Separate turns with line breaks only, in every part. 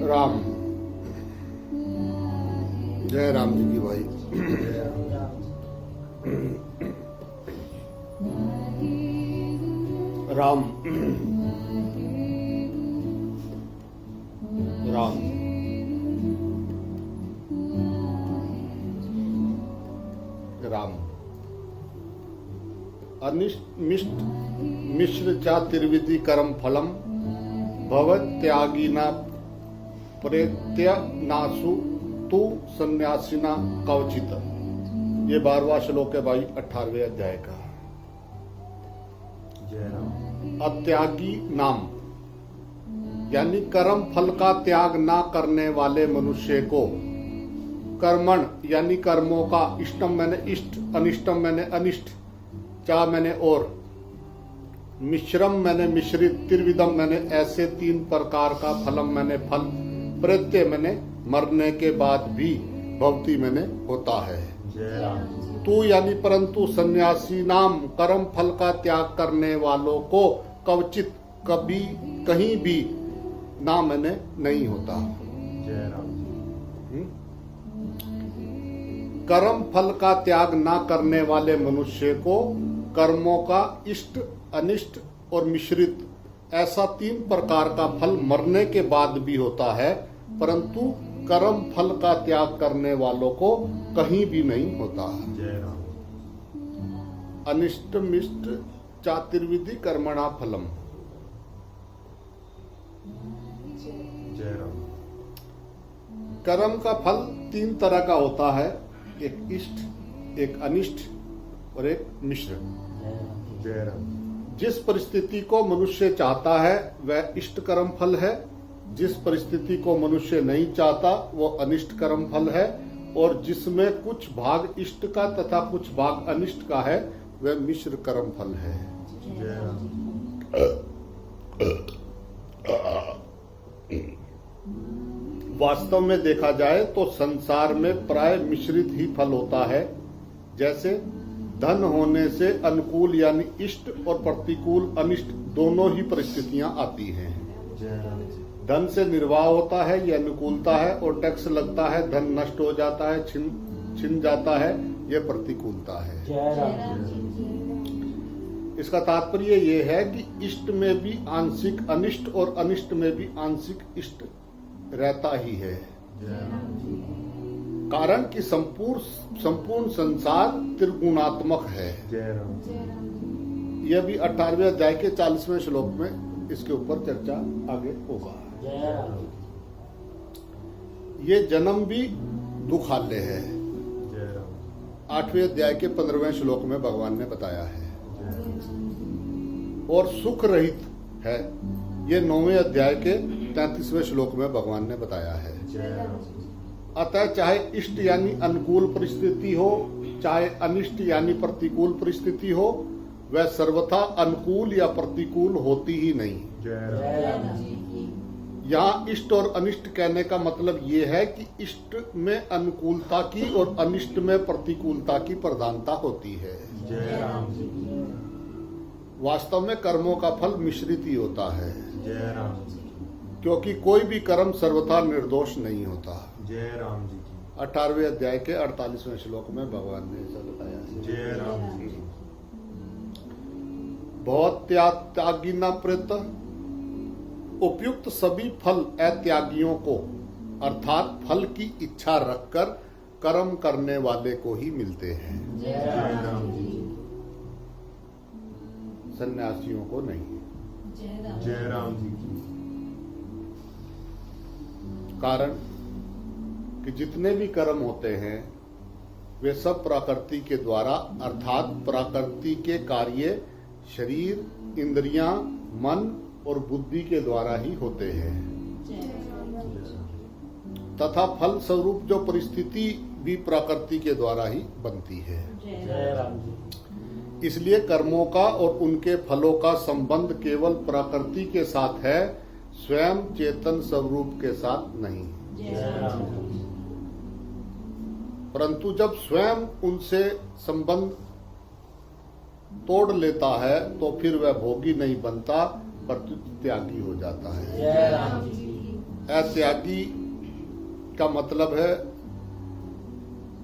राम। जय राम जी की भाई। राम राम राम। अनिष्ट मिश्र चा त्रिविधि कर्म फलम भवत्यागिना प्रेत्य नासु तु सन्यासिना कवचित। ये 12वां श्लोक है भाई 18वें अध्याय का। अत्यागी नाम यानी कर्म फल का त्याग ना करने वाले मनुष्य को कर्मण यानी कर्मों का इष्टम मैंने इष्ट, अनिष्टम मैंने अनिष्ट, चा मैंने और, मिश्रम मैंने मिश्रित, त्रिविधम मैंने ऐसे 3 प्रकार का, फलम मैंने फल, प्रत्यय मैंने मरने के बाद भी, भवती मैंने होता है। तू यानी परंतु सन्यासी नाम कर्म फल का त्याग करने वालों को कवचित कभी कहीं भी ना मैंने नहीं होता। कर्म फल का त्याग ना करने वाले मनुष्य को कर्मों का इष्ट, अनिष्ट और मिश्रित ऐसा 3 प्रकार का फल मरने के बाद भी होता है, परंतु कर्म फल का त्याग करने वालों को कहीं भी नहीं होता। अनिष्ट मिष्ट चातुर्विधि कर्मणा फलम। कर्म का फल 3 तरह का होता है, एक इष्ट, एक अनिष्ट और एक मिश्र। जिस परिस्थिति को मनुष्य चाहता है वह इष्ट कर्म फल है, जिस परिस्थिति को मनुष्य नहीं चाहता वो अनिष्ट कर्म फल है, और जिसमें कुछ भाग इष्ट का तथा कुछ भाग अनिष्ट का है वह मिश्र कर्म फल है। वास्तव में देखा जाए तो संसार में प्राय मिश्रित ही फल होता है। जैसे धन होने से अनुकूल यानी इष्ट और प्रतिकूल अनिष्ट दोनों ही परिस्थितियां आती हैं। धन से निर्वाह होता है यह अनुकूलता है, और टैक्स लगता है, धन नष्ट हो जाता है, छिन जाता है, यह प्रतिकूलता है। इसका तात्पर्य यह है कि इष्ट में भी आंशिक अनिष्ट और अनिष्ट में भी आंशिक इष्ट रहता ही है। कारण कि संपूर्ण संसार त्रिगुणात्मक है। यह भी 18वें अध्याय के 40वें श्लोक में इसके ऊपर चर्चा आगे होगा। ये जन्म भी दुखालय है, 8वें अध्याय के 15वें श्लोक में भगवान ने बताया है, और सुख रहित है, ये 9वें अध्याय के 33वें श्लोक में भगवान ने बताया है। अतः चाहे इष्ट यानी अनुकूल परिस्थिति हो, चाहे अनिष्ट यानी प्रतिकूल परिस्थिति हो, वह सर्वथा अनुकूल या प्रतिकूल होती ही नहीं। यहाँ इष्ट और अनिष्ट कहने का मतलब ये है कि इष्ट में अनुकूलता की और अनिष्ट में प्रतिकूलता की प्रधानता होती है।
जय राम जी की।
वास्तव में कर्मों का फल मिश्रित ही होता है,
जय राम जी,
क्योंकि कोई भी कर्म सर्वथा निर्दोष नहीं होता।
जय राम जी की।
18वें अध्याय के 48वें श्लोक में भगवान ने ऐसा बताया है।
जय राम जी की।
बहुत त्यागी न प्रेत, उपयुक्त सभी फल अत्यागियों को अर्थात फल की इच्छा रखकर कर्म करने वाले को ही मिलते हैं,
जय राम जी,
सन्यासियों को नहीं।
जय राम जी की।
कारण कि जितने भी कर्म होते हैं वे सब प्रकृति के द्वारा अर्थात प्रकृति के कार्य शरीर, इंद्रियां, मन और बुद्धि के द्वारा ही होते हैं तथा फल स्वरूप जो परिस्थिति भी प्रकृति के द्वारा ही बनती है।
जय राम जी।
इसलिए कर्मों का और उनके फलों का संबंध केवल प्रकृति के साथ है, स्वयं चेतन स्वरूप के साथ नहीं।
जय राम जी।
परंतु जब स्वयं उनसे संबंध तोड़ लेता है तो फिर वह भोगी नहीं बनता पर त्यागी हो जाता है।
जय राम जी।
अत्यागी का मतलब है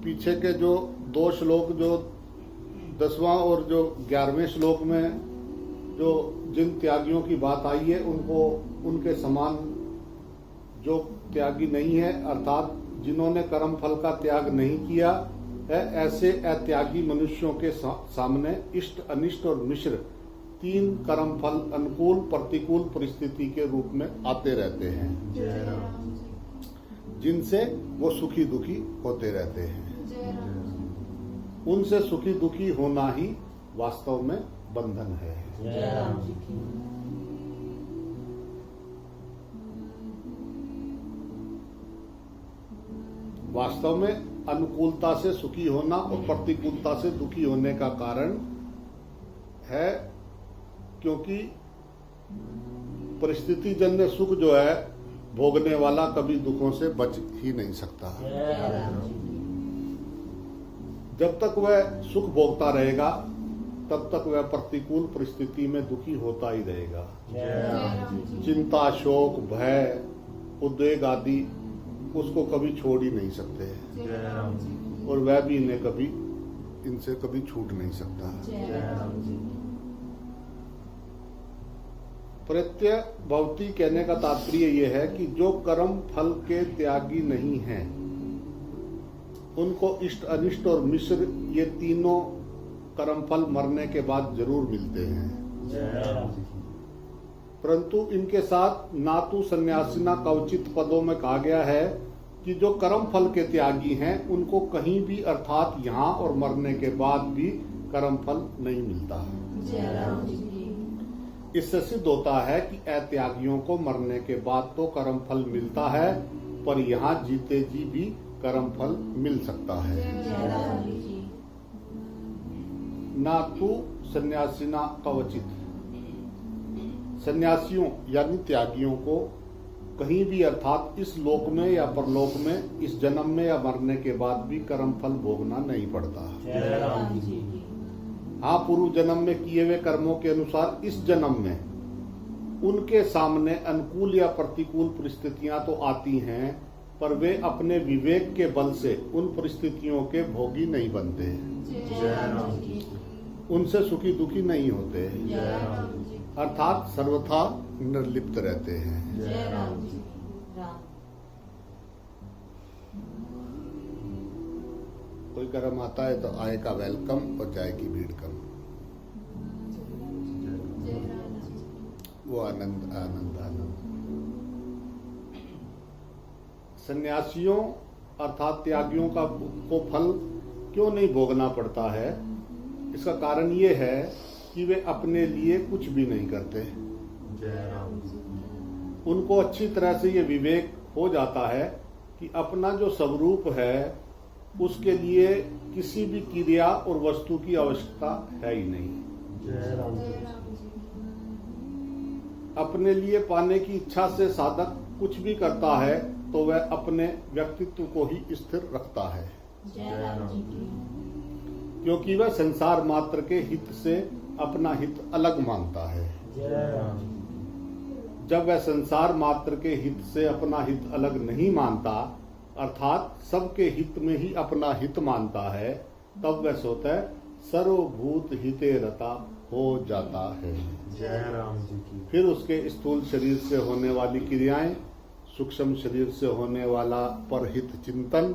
पीछे के जो 2 श्लोक, जो 10वां और जो 11वें श्लोक में जो जिन त्यागियों की बात आई है उनको उनके समान जो त्यागी नहीं है अर्थात जिन्होंने कर्म फल का त्याग नहीं किया है, ऐसे अत्यागी मनुष्यों के सामने इष्ट, अनिष्ट और मिश्र 3 कर्म फल अनुकूल प्रतिकूल परिस्थिति के रूप में आते रहते हैं,
जय राम।
जिनसे वो सुखी दुखी होते रहते हैं। उनसे सुखी दुखी होना ही वास्तव में बंधन है।
जय राम जी की।
वास्तव में अनुकूलता से सुखी होना और प्रतिकूलता से दुखी होने का कारण है क्योंकि परिस्थिति जन्य सुख जो है भोगने वाला कभी दुखों से बच ही नहीं सकता।
जय राम जी।
जब तक वह सुख भोगता रहेगा तब तक वह प्रतिकूल परिस्थिति में दुखी होता ही रहेगा।
जय राम जी।
चिंता, शोक, भय, उद्वेग आदि उसको कभी छोड़ ही नहीं सकते
जय राम जी।
और वह भी इन्हें कभी इनसे कभी छूट नहीं सकता।
जय राम जी।
प्रत्यय भवती कहने का तात्पर्य यह है कि जो कर्म फल के त्यागी नहीं हैं उनको इष्ट, अनिष्ट और मिश्र ये तीनों कर्म फल मरने के बाद जरूर मिलते हैं।
जय राम जी।
परंतु इनके साथ ना तो सन्यासिना कवचित पदों में कहा गया है कि जो कर्म फल के त्यागी हैं उनको कहीं भी अर्थात यहाँ और मरने के बाद भी कर्म फल नहीं मिलता।
जय राम जी।
इससे सिद्ध होता है कि अत्यागियों को मरने के बाद तो कर्म फल मिलता है पर यहाँ जीते जी भी कर्म फल मिल सकता है।
जय राम जी।
ना तो सन्यासिना कवचित, सन्यासियों यानी त्यागियों को कहीं भी अर्थात इस लोक में या परलोक में, इस जन्म में या मरने के बाद भी कर्म फल भोगना नहीं पड़ता।
जय राम जी।
हाँ, पूर्व जन्म में किए हुए कर्मों के अनुसार इस जन्म में उनके सामने अनुकूल या प्रतिकूल परिस्थितियां तो आती हैं पर वे अपने विवेक के बल से उन परिस्थितियों के भोगी नहीं बनते,
जय राम जी।
उनसे सुखी दुखी नहीं होते,
जय राम जी।
अर्थात सर्वथा निर्लिप्त रहते हैं।
जय राम जी। राम।
कोई कर्म आता है तो आए का वेलकम और जाए की भीड़ कम, वो आनंद आनंद आनंद। सन्यासियों अर्थात त्यागियों का को फल क्यों नहीं भोगना पड़ता है? इसका कारण ये है कि वे अपने लिए कुछ भी नहीं करते।
जय राम जी।
उनको अच्छी तरह से ये विवेक हो जाता है कि अपना जो स्वरूप है उसके लिए किसी भी क्रिया और वस्तु की आवश्यकता है ही नहीं।
जय राम जी।
अपने लिए पाने की इच्छा से साधक कुछ भी करता है तो वह अपने व्यक्तित्व को ही स्थिर रखता है,
जय राम जी की
क्योंकि वह संसार मात्र के हित से अपना हित अलग मानता है।
जय राम जी
जब वह संसार मात्र के हित से अपना हित अलग नहीं मानता, अर्थात सबके हित में ही अपना हित मानता है, तब वह स्वतः सर्वभूत हिते रता हो जाता है।
जय राम जी की
फिर उसके स्थूल शरीर से होने वाली क्रियाएं, सूक्ष्म शरीर से होने वाला परहित चिंतन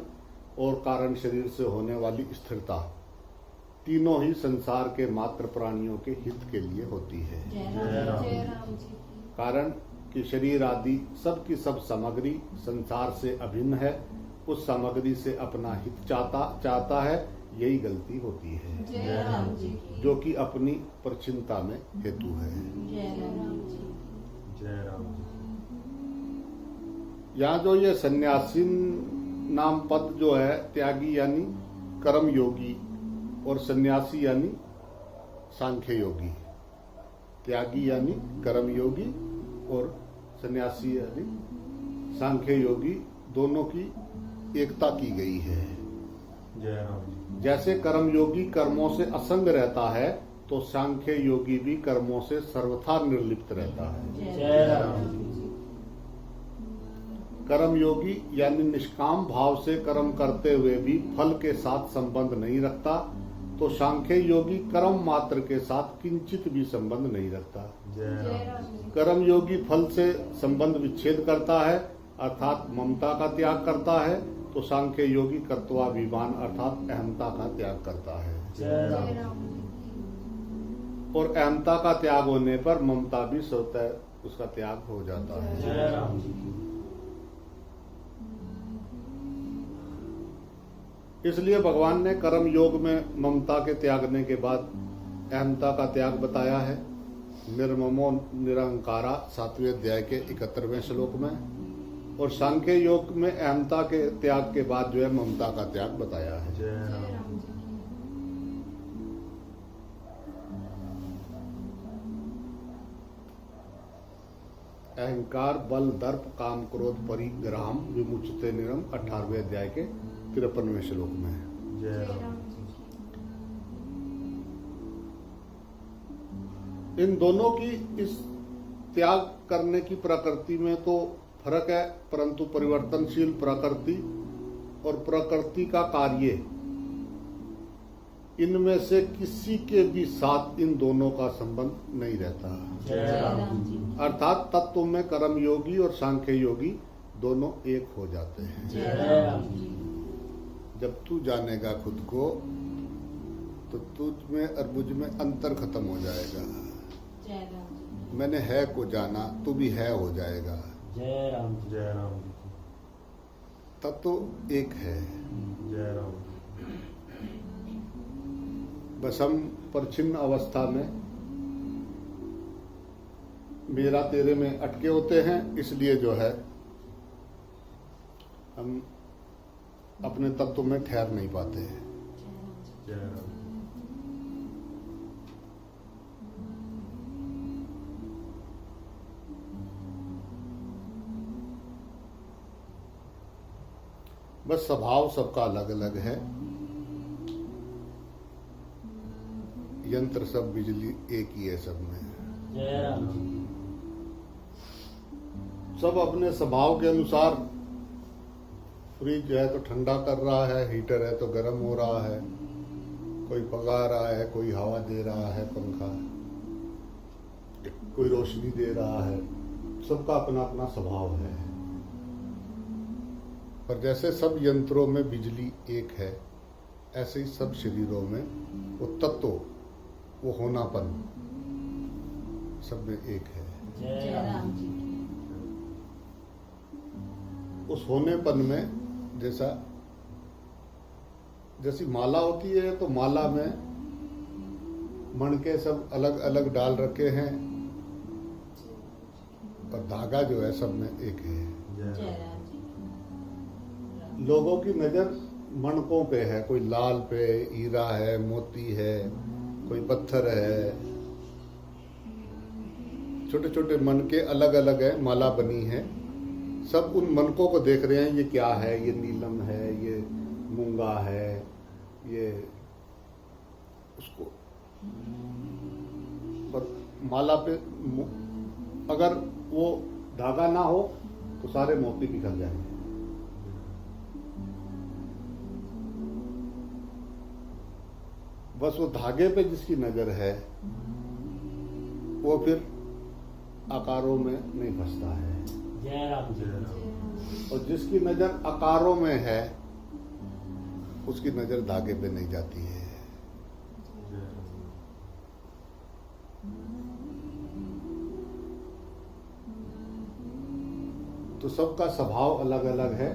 और कारण शरीर से होने वाली स्थिरता, तीनों ही संसार के मात्र प्राणियों के हित के लिए होती है।
जय राम जी
कारण कि शरीर आदि सब की सब सामग्री संसार से अभिन्न है, उस सामग्री से अपना हित चाहता है, यही गलती होती है,
जय राम जी की
जो कि अपनी परचिंता में हेतु है।
जय राम जी जय राम जी
यहाँ जो ये सन्यासी नाम पद जो है, त्यागी यानी कर्म योगी और सन्यासी यानी सांख्य योगी। त्यागी यानी कर्म योगी और सन्यासी यानी सांख्य योगी, दोनों की एकता की गई है।
जय राम जी
जैसे कर्म योगी कर्मों से असंग रहता है, तो सांख्य योगी भी कर्मों से सर्वथा निर्लिप्त रहता है।
जय राम जी
कर्म योगी यानी निष्काम भाव से कर्म करते हुए भी फल के साथ संबंध नहीं रखता, तो सांख्य योगी कर्म मात्र के साथ किंचित भी संबंध नहीं रखता।
जय राम जी
कर्म योगी फल से संबंध विच्छेद करता है, अर्थात ममता का त्याग करता है, तो सांख्य योगी कर्तव्याभिमान अर्थात अहमता का त्याग करता है।
जय राम
और अहमता का त्याग होने पर ममता भी स्वतः उसका त्याग हो जाता है।
जय राम जी की
इसलिए भगवान ने कर्म योग में ममता के त्यागने के बाद अहमता का त्याग बताया है। निर्ममो निरंकारा 7वें अध्याय के 71वें श्लोक में, और सांख्य योग में अहमता के त्याग के बाद जो है ममता का त्याग बताया है।
जय राम जी
अहंकार बल दर्प काम क्रोध परिग्रहम विमुचते निरम 18वें अध्याय के 53वें श्लोक में है।
जय राम
इन दोनों की इस त्याग करने की प्रकृति में तो फर्क है, परंतु परिवर्तनशील प्रकृति और प्रकृति का कार्य, इनमें से किसी के भी साथ इन दोनों का संबंध नहीं रहता।
जय राम जी
अर्थात तत्व में कर्म योगी और सांख्य योगी दोनों एक हो जाते हैं।
जय राम जी
जब तू जानेगा खुद को, तो तुझ में और मुझ में अंतर खत्म हो जाएगा।
जय राम जी
मैंने है को जाना, तू भी है हो जाएगा।
जय राम जी जय राम जी
तब तो एक है।
जय राम
बस हम परछिन्न अवस्था में मेरा तेरे में अटके होते हैं, इसलिए जो है हम अपने तत्व में ठहर नहीं पाते हैं।
जय राम
बस स्वभाव सबका अलग अलग है। यंत्र सब, बिजली एक ही है सब में।
जय राम जी
सब अपने स्वभाव के अनुसार, फ्रिज है तो ठंडा कर रहा है, हीटर है तो गर्म हो रहा है, कोई पका रहा है, कोई हवा दे रहा है, पंखा, कोई रोशनी दे रहा है। सबका अपना अपना स्वभाव है। पर जैसे सब यंत्रों में बिजली एक है, ऐसे ही सब शरीरों में वो तत्व, वो होनापन सब में एक है।
जय राम जी
उस होनेपन में जैसी माला होती है, तो माला में मणके सब अलग अलग डाल रखे हैं, और धागा जो है सब में एक है।
जय राम जी
लोगों की नजर मणकों पे है, कोई लाल पे हीरा है, मोती है, कोई पत्थर है, छोटे छोटे मणके अलग अलग है, माला बनी है, सब उन मनकों को देख रहे हैं, ये क्या है, ये नीलम है, ये मूंगा है, ये उसको। पर माला पे अगर वो धागा ना हो तो सारे मोती बिखर जाएंगे। बस वो धागे पे जिसकी नजर है वो फिर आकारों में नहीं फंसता है,
जय राम जी।
और जिसकी नजर आकारों में है उसकी नजर धागे पे नहीं जाती है। तो सबका स्वभाव अलग अलग है,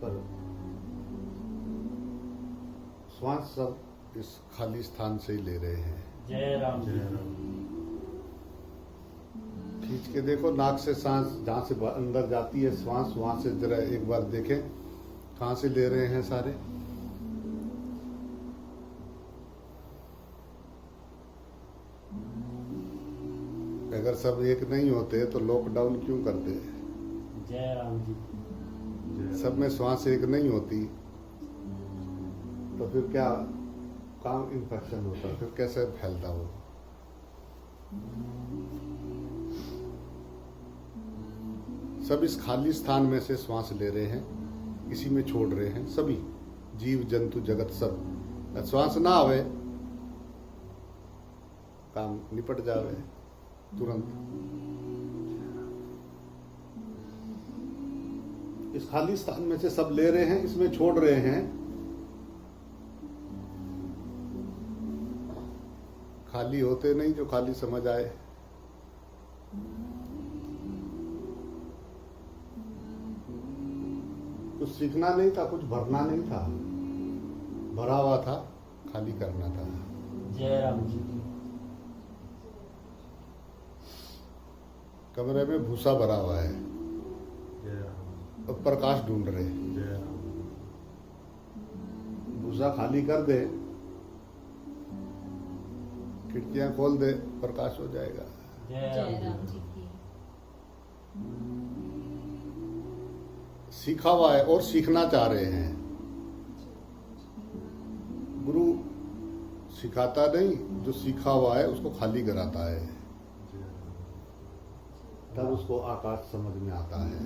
पर श्वास सब इस खाली स्थान से ही ले रहे हैं।
जय राम जी।
खींच के देखो, नाक से सांस जहां से अंदर जाती है श्वास, वहां से जरा एक बार देखें कहां से ले रहे हैं सारे। अगर सब एक नहीं होते तो लॉकडाउन क्यों करते?
जय राम जी।
सब में श्वास एक नहीं होती तो फिर क्या काम इन्फेक्शन होता, फिर कैसे फैलता वो? सब इस खाली स्थान में से श्वास ले रहे हैं, इसी में छोड़ रहे हैं सभी जीव जंतु जगत सब। श्वास ना आवे काम निपट जावे तुरंत। इस खाली स्थान में से सब ले रहे हैं, इसमें छोड़ रहे हैं। खाली होते नहीं जो खाली समझ आए। कुछ सीखना नहीं था, कुछ भरना नहीं था, भरा हुआ था, खाली करना था।
जय राम जी।
कमरे में भूसा भरा हुआ है और प्रकाश ढूंढ रहे। भूसा खाली कर दे, खिड़कियां खोल दे, प्रकाश हो जाएगा।
जय राम जी।
सीखा हुआ है और सीखना चाह रहे हैं। गुरु सिखाता नहीं, जो सीखा हुआ है उसको खाली कराता है, तब उसको आकाश समझ में आता है।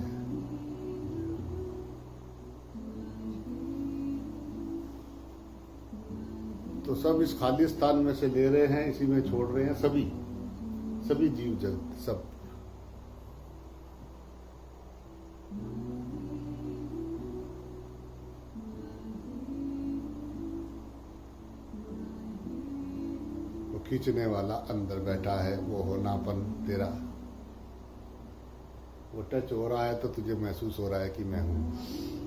तो सब इस खाली स्थान में से ले रहे हैं, इसी में छोड़ रहे हैं सभी जीव जगत सब। वो खींचने वाला अंदर बैठा है, वो होनापन तेरा, वो टच हो रहा है तो तुझे महसूस हो रहा है कि मैं हूं।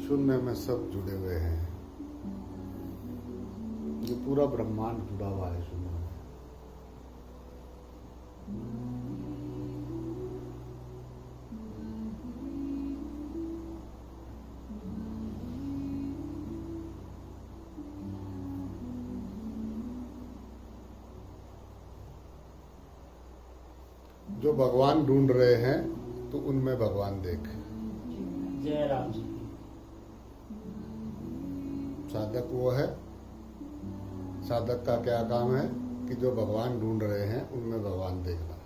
शून्य में सब जुड़े हुए हैं, ये पूरा ब्रह्मांड जुड़ा हुआ है शून्य में। जो भगवान ढूंढ रहे हैं तो उनमें भगवान देख।
जय राम जी।
साधक वो है, साधक का क्या काम है कि जो भगवान ढूंढ रहे हैं उनमें भगवान देखना।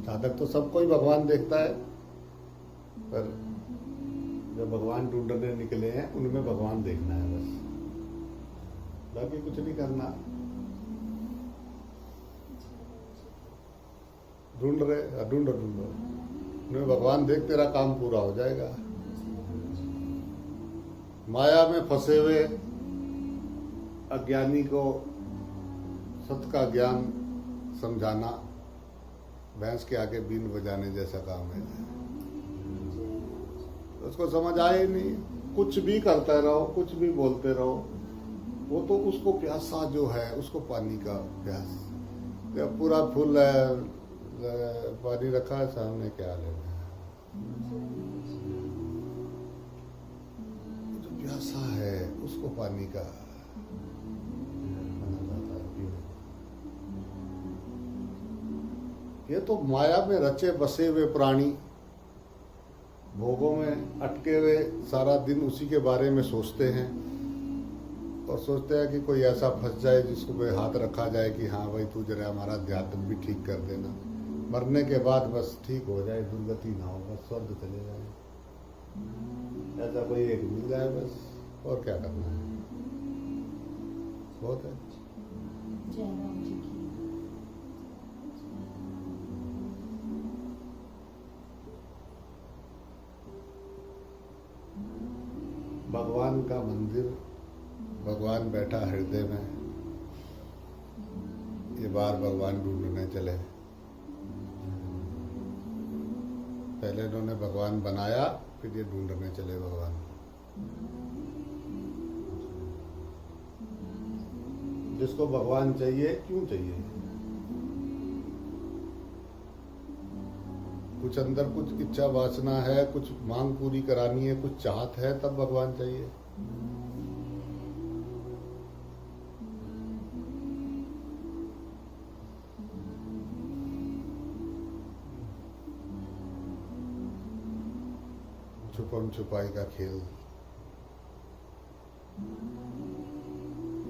साधक तो सबको ही भगवान देखता है, पर जो भगवान ढूंढने निकले हैं उनमें भगवान देखना है बस, बाकी कुछ नहीं करना। ढूंढ रहे, ढूंढो उनमें भगवान देख, तेरा काम पूरा हो जाएगा। माया में फंसे हुए अज्ञानी को सत्य का ज्ञान समझाना भैंस के आगे बीन बजाने जैसा काम है। उसको समझ आए नहीं, कुछ भी करते रहो, कुछ भी बोलते रहो, वो तो उसको प्यासा जो है उसको पानी का प्यास, या पूरा फूल है, पानी रखा है सामने, क्या लेना है। जो प्यासा है उसको पानी का मना जाता है पीने को। ये तो माया में रचे बसे हुए प्राणी, भोगों में अटके हुए सारा दिन उसी के बारे में सोचते हैं और सोचते हैं कि कोई ऐसा फंस जाए जिसको पे हाथ रखा जाए कि हाँ भाई तू जरा हमारा अध्यात्म भी ठीक कर देना, मरने के बाद बस ठीक हो जाए, दुर्गति ना हो, बस स्वर्ग चले जाए, ऐसा कोई एक मिल जाए बस, और क्या करना है। बहुत है।
जय राम जी की।
भगवान का मंदिर, भगवान बैठा हृदय में, ये बार भगवान ढूंढने चले। पहले इन्होंने भगवान बनाया, फिर ये ढूंढने चले भगवान। जिसको भगवान चाहिए, क्यों चाहिए? कुछ अंदर कुछ इच्छा वासना है, कुछ मांग पूरी करानी है, कुछ चाहत है, तब भगवान चाहिए। छुपम छुपाई का खेल,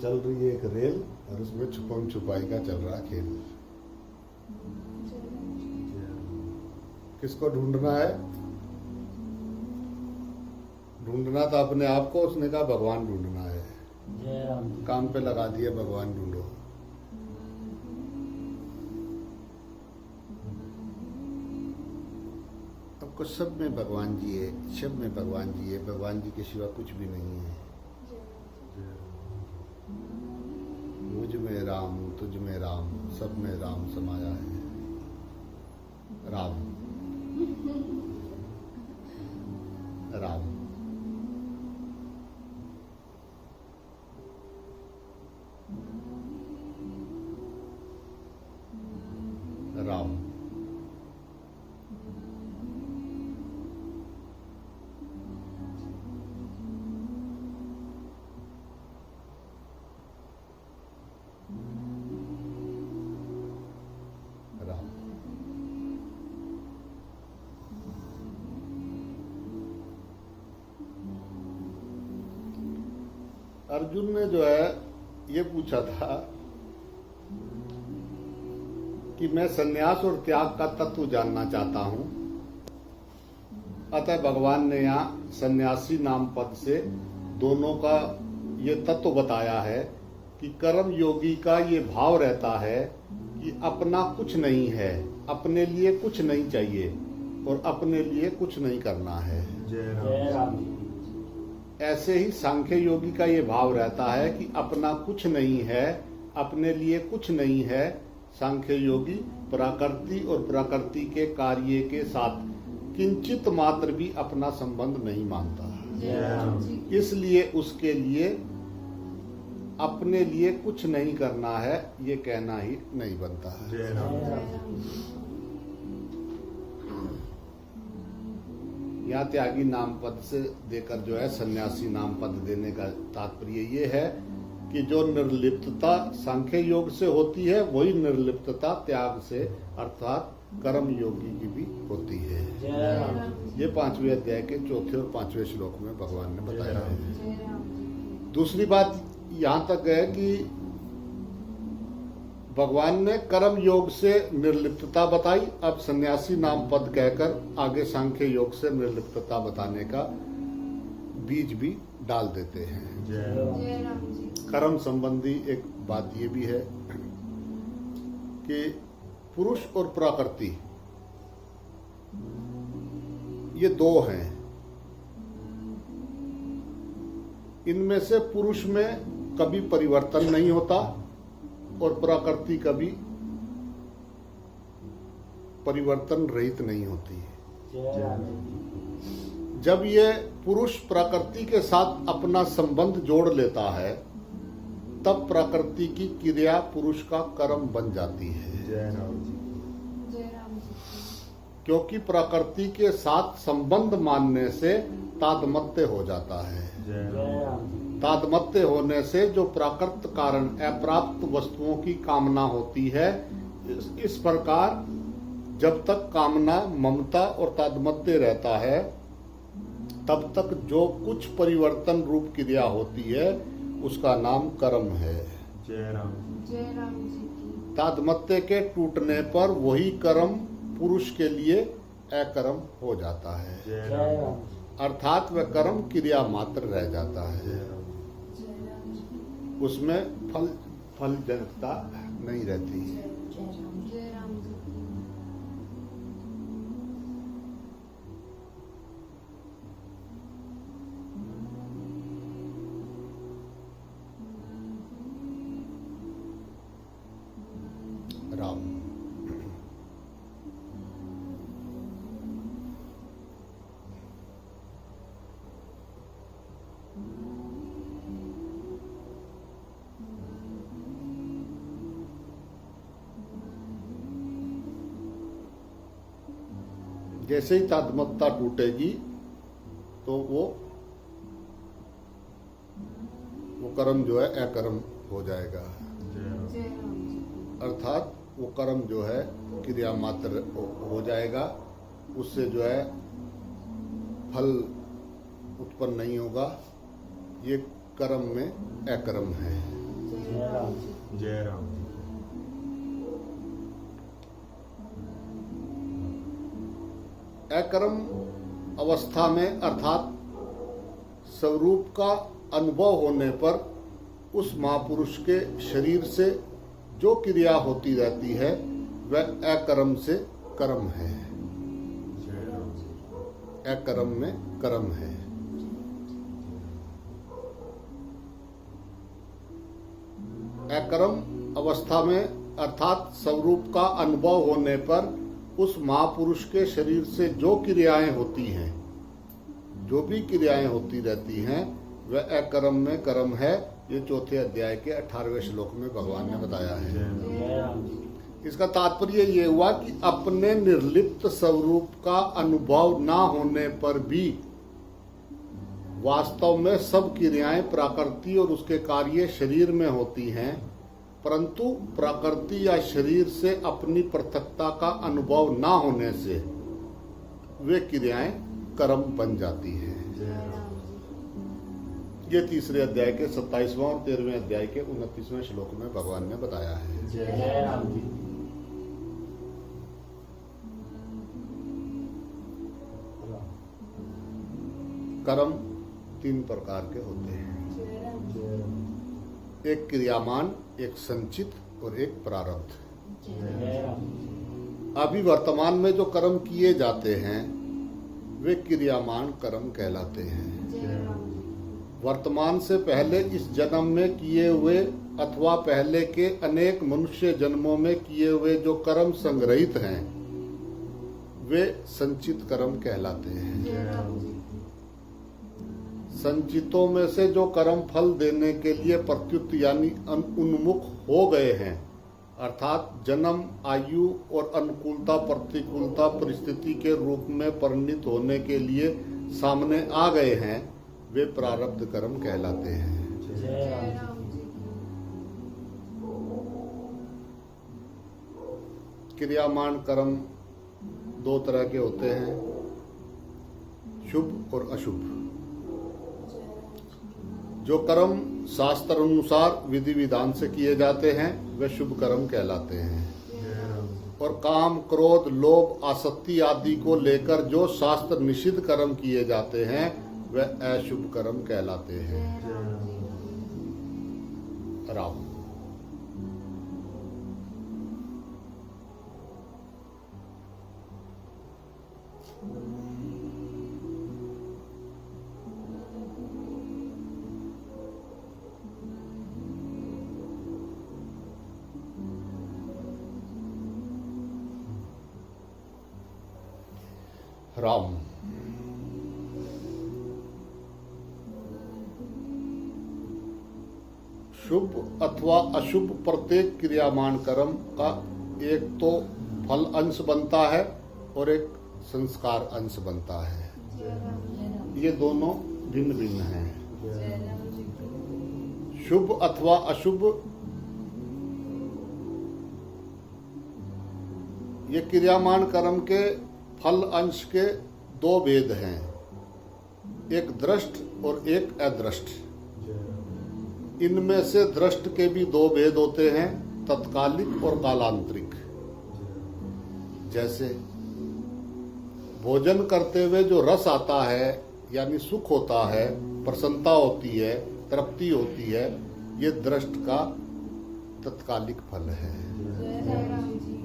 चल रही है एक रेल और उसमें छुपम छुपाई का चल रहा खेल। किसको ढूंढना है? ढूंढना था अपने आप को, उसने कहा भगवान ढूंढना है।
जय राम जी।
काम पे लगा दिया, भगवान ढूंढो। आपको सब में भगवान जी है, सब में भगवान जी है, भगवान जी के सिवा कुछ भी नहीं है। मुझ में राम, तुझ में राम, सब में राम समाया है। राम राम राम राम। अर्जुन ने जो है ये पूछा था कि मैं सन्यास और त्याग का तत्व जानना चाहता हूं। अतः भगवान ने यहाँ सन्यासी नाम पद से दोनों का ये तत्व बताया है कि कर्म योगी का ये भाव रहता है कि अपना कुछ नहीं है, अपने लिए कुछ नहीं चाहिए और अपने लिए कुछ नहीं करना है।
जय राम जी।
ऐसे ही सांख्य योगी का ये भाव रहता है कि अपना कुछ नहीं है, अपने लिए कुछ नहीं है। सांख्य योगी प्रकृति और प्रकृति के कार्य के साथ किंचित मात्र भी अपना संबंध नहीं मानता,
जय राम जी।
इसलिए उसके लिए अपने लिए कुछ नहीं करना है ये कहना ही नहीं बनता है।
जय राम जी।
यहाँ त्यागी नाम पद से देकर जो है सन्यासी नाम पद देने का तात्पर्य ये है कि जो निर्लिप्तता सांख्य योग से होती है वही निर्लिप्तता त्याग से अर्थात कर्म योगी की भी होती है।
जय राम जी।
ये 5वें अध्याय के 4थे और 5वें श्लोक में भगवान ने बताया है।
जय राम जी।
दूसरी बात यहाँ तक है कि भगवान ने कर्म योग से निर्लिप्तता बताई, अब सन्यासी नाम पद कहकर आगे सांख्य योग से निर्लिप्तता बताने का बीज भी डाल देते हैं।
जय राम जी।
कर्म संबंधी एक बात ये भी है कि पुरुष और प्रकृति ये दो हैं। इनमें से पुरुष में कभी परिवर्तन नहीं होता और प्रकृति कभी परिवर्तन रहित नहीं होती है।
जय राम जी।
जब ये पुरुष प्रकृति के साथ अपना संबंध जोड़ लेता है तब प्रकृति की क्रिया पुरुष का कर्म बन जाती है।
जय राम जी
जय राम जी की
क्योंकि प्रकृति के साथ संबंध मानने से तादमत्य हो जाता है।
जय राम जी
तादमत्य होने से जो प्राकृत कारण अप्राप्त वस्तुओं की कामना होती है, इस प्रकार जब तक कामना, ममता और तादमत्य रहता है, तब तक जो कुछ परिवर्तन रूप क्रिया होती है उसका नाम कर्म है।
जय राम जी
जय राम जी की
तादमत्य के टूटने पर वही कर्म पुरुष के लिए अकर्म हो जाता है,
जय राम
अर्थात वह कर्म क्रिया मात्र रह जाता है,
जय राम
जय राम जी की
उसमें फल जनता नहीं रहती।
जय राम जी की
राम जैसे ही तादमत्ता टूटेगी तो वो कर्म जो है अकर्म हो जाएगा,
जय राम
जय राम जी की
अर्थात वो कर्म जो है क्रिया मात्र हो जाएगा, उससे जो है फल उत्पन्न नहीं होगा। ये कर्म में अकर्म है।
जय राम जी
जय राम जी
अकर्म अवस्था में अर्थात स्वरूप का अनुभव होने पर उस महापुरुष के शरीर से जो क्रिया होती रहती है वह अकर्म से कर्म है,
जय राम जी
अकर्म में कर्म है। अकर्म अवस्था में अर्थात स्वरूप का अनुभव होने पर उस महापुरुष के शरीर से जो क्रियाएं होती हैं, जो भी क्रियाएं होती रहती हैं, वह अकर्म में कर्म है। ये चौथे अध्याय के 18वें श्लोक में भगवान ने बताया है।
जय राम जी
इसका तात्पर्य ये हुआ कि अपने निर्लिप्त स्वरूप का अनुभव ना होने पर भी वास्तव में सब क्रियाएं प्रकृति और उसके कार्य शरीर में होती हैं, परंतु प्रकृति या शरीर से अपनी पृथकता का अनुभव ना होने से वे क्रियाएं कर्म बन जाती हैं।
जय राम
ये तीसरे अध्याय के 27वां और 13वें अध्याय के 29वें श्लोक में भगवान ने बताया है।
जय राम जी
कर्म 3 प्रकार के होते हैं,
जय राम जी
जय राम
एक क्रियामान, एक संचित और एक प्रारब्ध।
जय राम
अभी वर्तमान में जो कर्म किए जाते हैं वे क्रियामान कर्म कहलाते हैं।
जय राम जी
वर्तमान से पहले इस जन्म में किए हुए अथवा पहले के अनेक मनुष्य जन्मों में किए हुए जो कर्म संग्रहित हैं वे संचित कर्म कहलाते हैं।
जय राम जी
संचितों में से जो कर्म फल देने के लिए प्रत्युत यानी उन्मुख हो गए हैं, अर्थात जन्म, आयु और अनुकूलता प्रतिकूलता परिस्थिति के रूप में परिणित होने के लिए सामने आ गए हैं, वे प्रारब्ध कर्म कहलाते हैं।
जय
जय
राम
राम जी
क्रियामान कर्म 2 तरह के होते हैं, शुभ और अशुभ। जो कर्म शास्त्र अनुसार विधि विधान से किए जाते हैं वे शुभ कर्म कहलाते हैं,
जय राम
और काम, क्रोध, लोभ, आसक्ति आदि को लेकर जो शास्त्र निषिद्ध कर्म किए जाते हैं वे अशुभ कर्म कहलाते हैं।
जय राम जी
राम राम शुभ अथवा अशुभ प्रत्येक क्रियामान कर्म का एक तो फल अंश बनता है और एक संस्कार अंश बनता है। ये दोनों भिन्न भिन्न हैं। शुभ अथवा अशुभ ये क्रियामान कर्म के फल अंश के दो भेद हैं, एक दृष्ट और एक अदृष्ट। इनमें से दृष्ट के भी दो भेद होते हैं, तत्कालिक और कालांतरिक। जैसे भोजन करते हुए जो रस आता है यानी सुख होता है, प्रसन्नता होती है, तृप्ति होती है, ये दृष्ट का तत्कालिक फल है।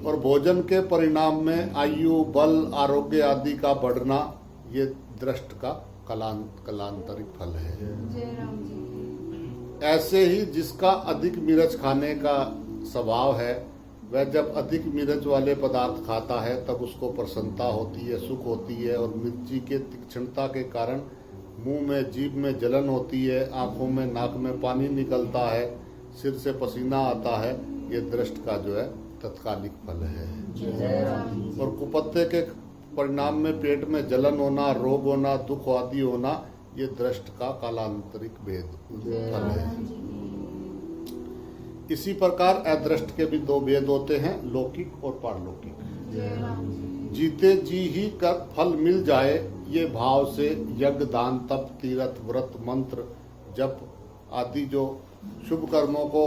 और भोजन के परिणाम में आयु, बल, आरोग्य आदि का बढ़ना ये दृष्ट का कालांतरिक फल है। ऐसे ही जिसका अधिक मिर्च खाने का स्वभाव है, वह जब अधिक मिर्च वाले पदार्थ खाता है तब उसको प्रसन्नता होती है, सुख होती है, और मिर्ची के तीक्ष्णता के कारण मुंह में, जीभ में जलन होती है, आंखों में, नाक में पानी निकलता है, सिर से पसीना आता है। ये दृष्ट का जो है तत्कालिक फल है। और कुपत्ते के परिणाम में पेट में जलन होना, रोग होना, दुख आदि होना, ये दृष्ट का कालांतरिक भेद फल है। इसी प्रकार अदृष्ट के भी दो भेद होते हैं, लौकिक और पारलौकिक। जीते जी ही कर फल मिल जाए, ये भाव से यज्ञ, दान, तप, तीर्थ, व्रत, मंत्र, जप आदि जो शुभ कर्मों को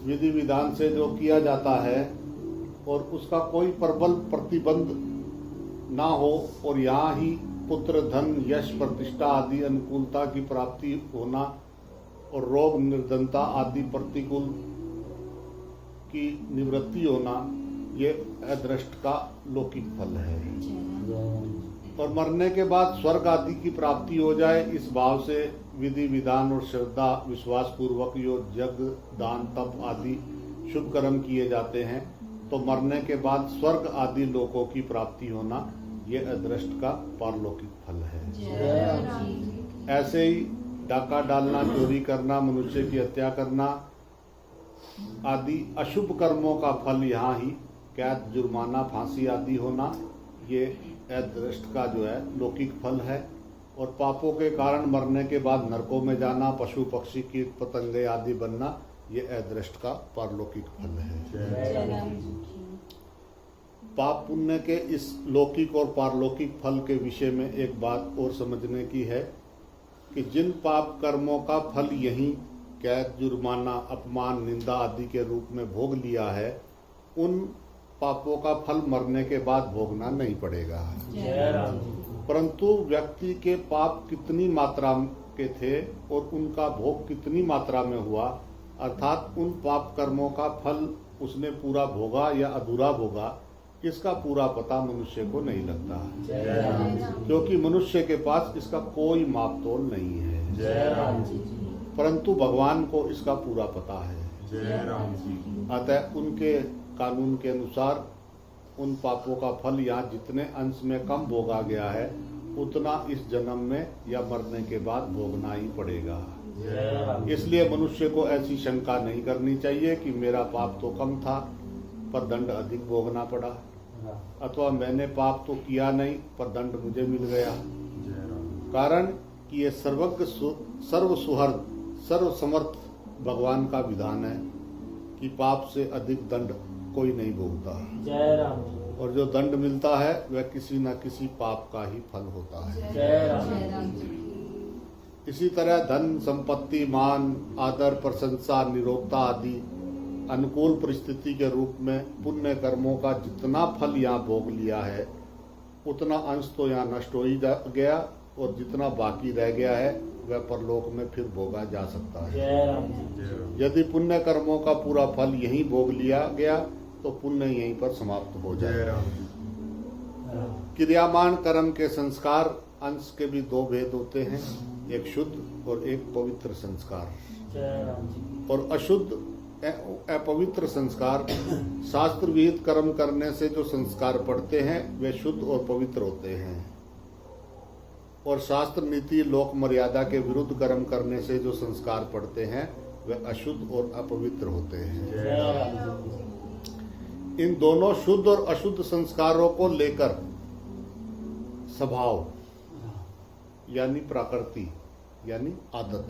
विधि विधान से जो किया जाता है और उसका कोई प्रबल प्रतिबंध ना हो, और यहाँ ही पुत्र, धन, यश, प्रतिष्ठा आदि अनुकूलता की प्राप्ति होना और रोग, निर्धनता आदि प्रतिकूल की निवृत्ति होना, ये अदृष्ट का लौकिक फल है। और मरने के बाद स्वर्ग आदि की प्राप्ति हो जाए, इस भाव से विधि विधान और श्रद्धा विश्वास पूर्वक यो यज्ञ, दान, तप आदि शुभ कर्म किए जाते हैं, तो मरने के बाद स्वर्ग आदि लोकों की प्राप्ति होना, ये अदृष्ट का पारलौकिक फल है। ऐसे ही डाका डालना, चोरी करना, मनुष्य की हत्या करना आदि अशुभ कर्मों का फल यहाँ ही कैद, जुर्माना, फांसी आदि होना, ये अदृष्ट का जो है लौकिक फल है। और पापों के कारण मरने के बाद नरकों में जाना, पशु पक्षी, कीट पतंगे आदि बनना, ये अदृष्ट का पारलौकिक फल है। पाप पुण्य के इस लौकिक और पारलौकिक फल के विषय में एक बात और समझने की है कि जिन पाप कर्मों का फल यहीं कैद, जुर्माना, अपमान, निंदा आदि के रूप में भोग लिया है, उन पापों का फल मरने के बाद भोगना नहीं पड़ेगा। परंतु व्यक्ति के पाप कितनी मात्रा के थे और उनका भोग कितनी मात्रा में हुआ, अर्थात उन पाप कर्मों का फल उसने पूरा भोगा या अधूरा भोगा, इसका पूरा पता मनुष्य को नहीं लगता, क्योंकि मनुष्य के पास इसका कोई मापतोल नहीं है। परंतु भगवान को इसका पूरा पता है। अतः उनके कानून के अनुसार उन पापों का फल यहाँ जितने अंश में कम भोगा गया है, उतना इस जन्म में या मरने के बाद भोगना ही पड़ेगा। इसलिए मनुष्य को ऐसी शंका नहीं करनी चाहिए कि मेरा पाप तो कम था पर दंड अधिक भोगना पड़ा, अथवा मैंने पाप तो किया नहीं पर दंड मुझे मिल गया। कारण कि ये सर्वज्ञ, सर्व सुहृद, सर्व समर्थ भगवान का विधान है कि पाप से अधिक दंड कोई नहीं भोगता, और जो दंड मिलता है वह किसी न किसी पाप का ही फल होता है। इसी तरह धन, संपत्ति, मान, आदर, प्रशंसा, निरोगता आदि अनुकूल परिस्थिति के रूप में पुण्य कर्मों का जितना फल यहाँ भोग लिया है, उतना अंश तो यहाँ नष्ट हो ही गया, और जितना बाकी रह गया है वह परलोक में फिर भोगा जा सकता है। यदि पुण्य कर्मों का पूरा फल यहीं भोग लिया गया तो पुण्य यहीं पर समाप्त हो जाएगा। क्रियामान कर्म के संस्कार अंश के भी दो भेद होते हैं, एक शुद्ध और एक पवित्र संस्कार। और अशुद्ध, अपवित्र संस्कार शास्त्र विहित कर्म करने से जो संस्कार पड़ते हैं वे शुद्ध और पवित्र होते हैं, और शास्त्र नीति लोक मर्यादा के विरुद्ध कर्म करने से जो संस्कार पड़ते हैं वे अशुद्ध और अपवित्र होते हैं।
जय राम जी
इन दोनों शुद्ध और अशुद्ध संस्कारों को लेकर स्वभाव यानी प्रकृति यानी आदत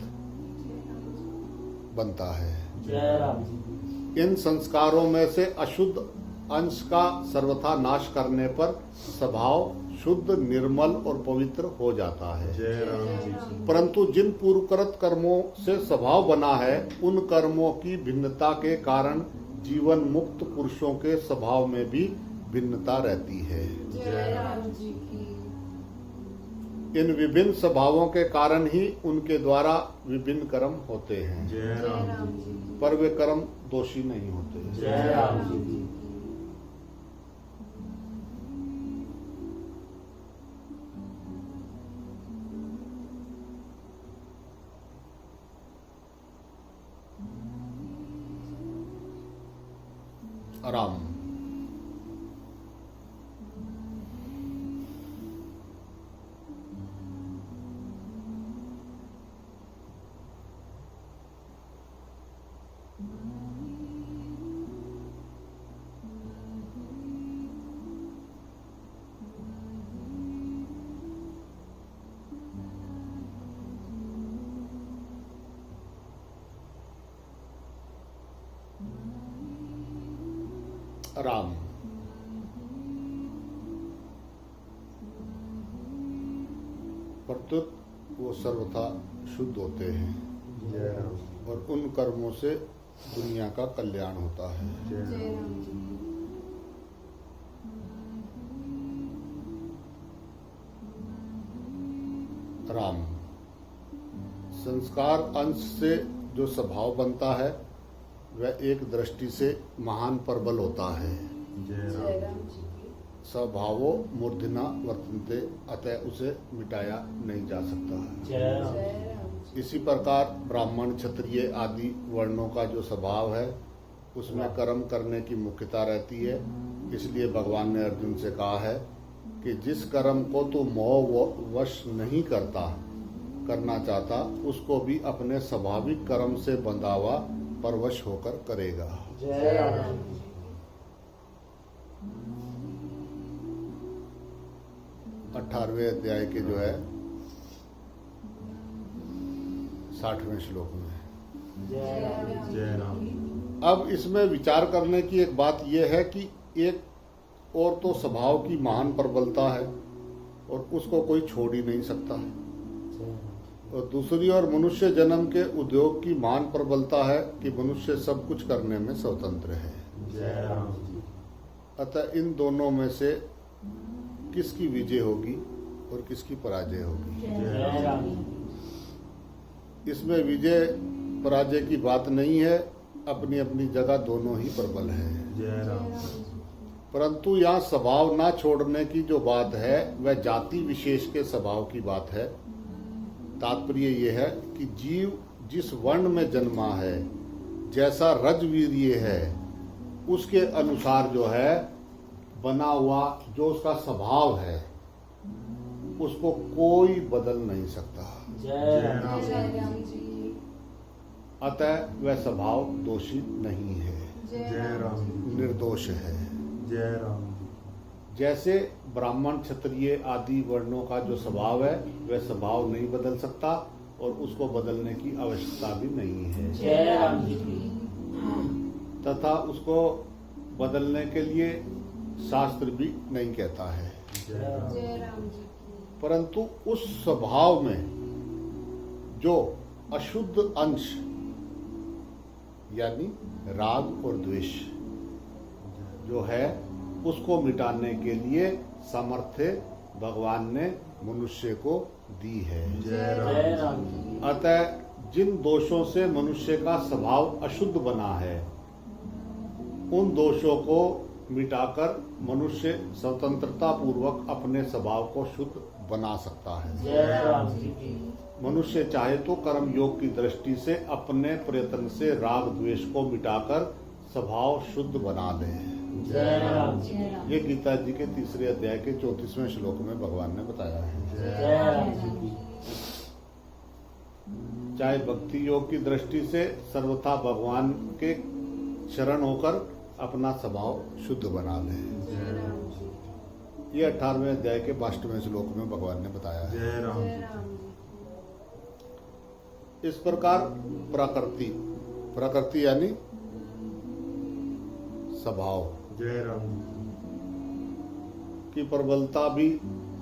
बनता है।
जय राम जी
इन संस्कारों में से अशुद्ध अंश का सर्वथा नाश करने पर स्वभाव शुद्ध, निर्मल और पवित्र हो जाता है।
जय राम जी
परंतु जिन पूर्वकृत कर्मों से स्वभाव बना है, उन कर्मों की भिन्नता के कारण जीवन मुक्त पुरुषों के स्वभाव में भी भिन्नता रहती है।
जय राम जी की
इन विभिन्न स्वभावों के कारण ही उनके द्वारा विभिन्न कर्म होते हैं,
जय राम जी
पर वे कर्म दोषी नहीं होते।
जय राम जी
राम राम प्रत्युत वो सर्वथा शुद्ध होते हैं
जय राम
और उन कर्मों से दुनिया का कल्याण होता है।
जय
जय
राम
राम जी
राम संस्कार अंश से जो स्वभाव बनता है वह एक दृष्टि से महान प्रबल होता है।
जय
जय
राम
राम जी की
स्वभावो मूर्धना वर्तन्ते, अतः उसे मिटाया नहीं जा सकता है।
जय राम
जय राम जी
इसी प्रकार ब्राह्मण, क्षत्रिय आदि वर्णों का जो स्वभाव है उसमें कर्म करने की मुख्यता रहती है। इसलिए भगवान ने अर्जुन से कहा है कि जिस कर्म को तू मोह वश नहीं करना चाहता, उसको भी अपने स्वाभाविक कर्म से बंधा हुआ परवश होकर करेगा।
जय राम
18वें अध्याय के जो है 60वें श्लोक में।
जय राम जय राम
अब इसमें विचार करने की एक बात यह है कि एक और तो स्वभाव की महान प्रबलता है और उसको कोई छोड़ ही नहीं सकता है, और दूसरी ओर मनुष्य जन्म के उद्योग की महान प्रबलता है कि मनुष्य सब कुछ करने में स्वतंत्र है।
जय राम
अतः इन दोनों में से किसकी विजय होगी और किसकी पराजय होगी,
जय राम
इसमें विजय पराजय की बात नहीं है। अपनी अपनी जगह दोनों ही प्रबल है।
जय राम
परंतु यहाँ स्वभाव ना छोड़ने की जो बात है वह जाति विशेष के स्वभाव की बात है। तात्पर्य यह है कि जीव जिस वर्ण में जन्मा है, जैसा रजवीर्य है, उसके अनुसार जो है बना हुआ जो उसका स्वभाव है उसको कोई बदल नहीं सकता।
जय राम
जय राम जी
अतः वह स्वभाव दोषी नहीं है,
जय राम
निर्दोष है।
जय राम
जैसे ब्राह्मण, क्षत्रिय आदि वर्णों का जो स्वभाव है वह स्वभाव नहीं बदल सकता और उसको बदलने की आवश्यकता भी नहीं है,
जय राम
तथा उसको बदलने के लिए शास्त्र भी नहीं कहता है।
जय राम जी
परंतु उस स्वभाव में जो अशुद्ध अंश यानी राग और द्वेष जो है उसको मिटाने के लिए सामर्थ्य भगवान ने मनुष्य को दी है।
जय राम
अतः जिन दोषों से मनुष्य का स्वभाव अशुद्ध बना है उन दोषों को मिटाकर मनुष्य स्वतंत्रता पूर्वक अपने स्वभाव को शुद्ध बना सकता है।
जय राम
मनुष्य चाहे तो कर्म योग की दृष्टि से अपने प्रयत्न से राग द्वेष को मिटाकर स्वभाव शुद्ध बना दे।
जय राम
ये गीता जी के 3 अध्याय के 34वें श्लोक में भगवान ने बताया है।
जय राम
चाहे भक्ति योग की दृष्टि से सर्वथा भगवान के शरण होकर अपना स्वभाव शुद्ध बना ले।
जय राम जी
ये 18वें अध्याय के 22वें श्लोक में भगवान ने बताया है।
जय राम
जय
जी
राम जी
इस प्रकार प्रकृति यानी स्वभाव
जय राम जी
की प्रबलता भी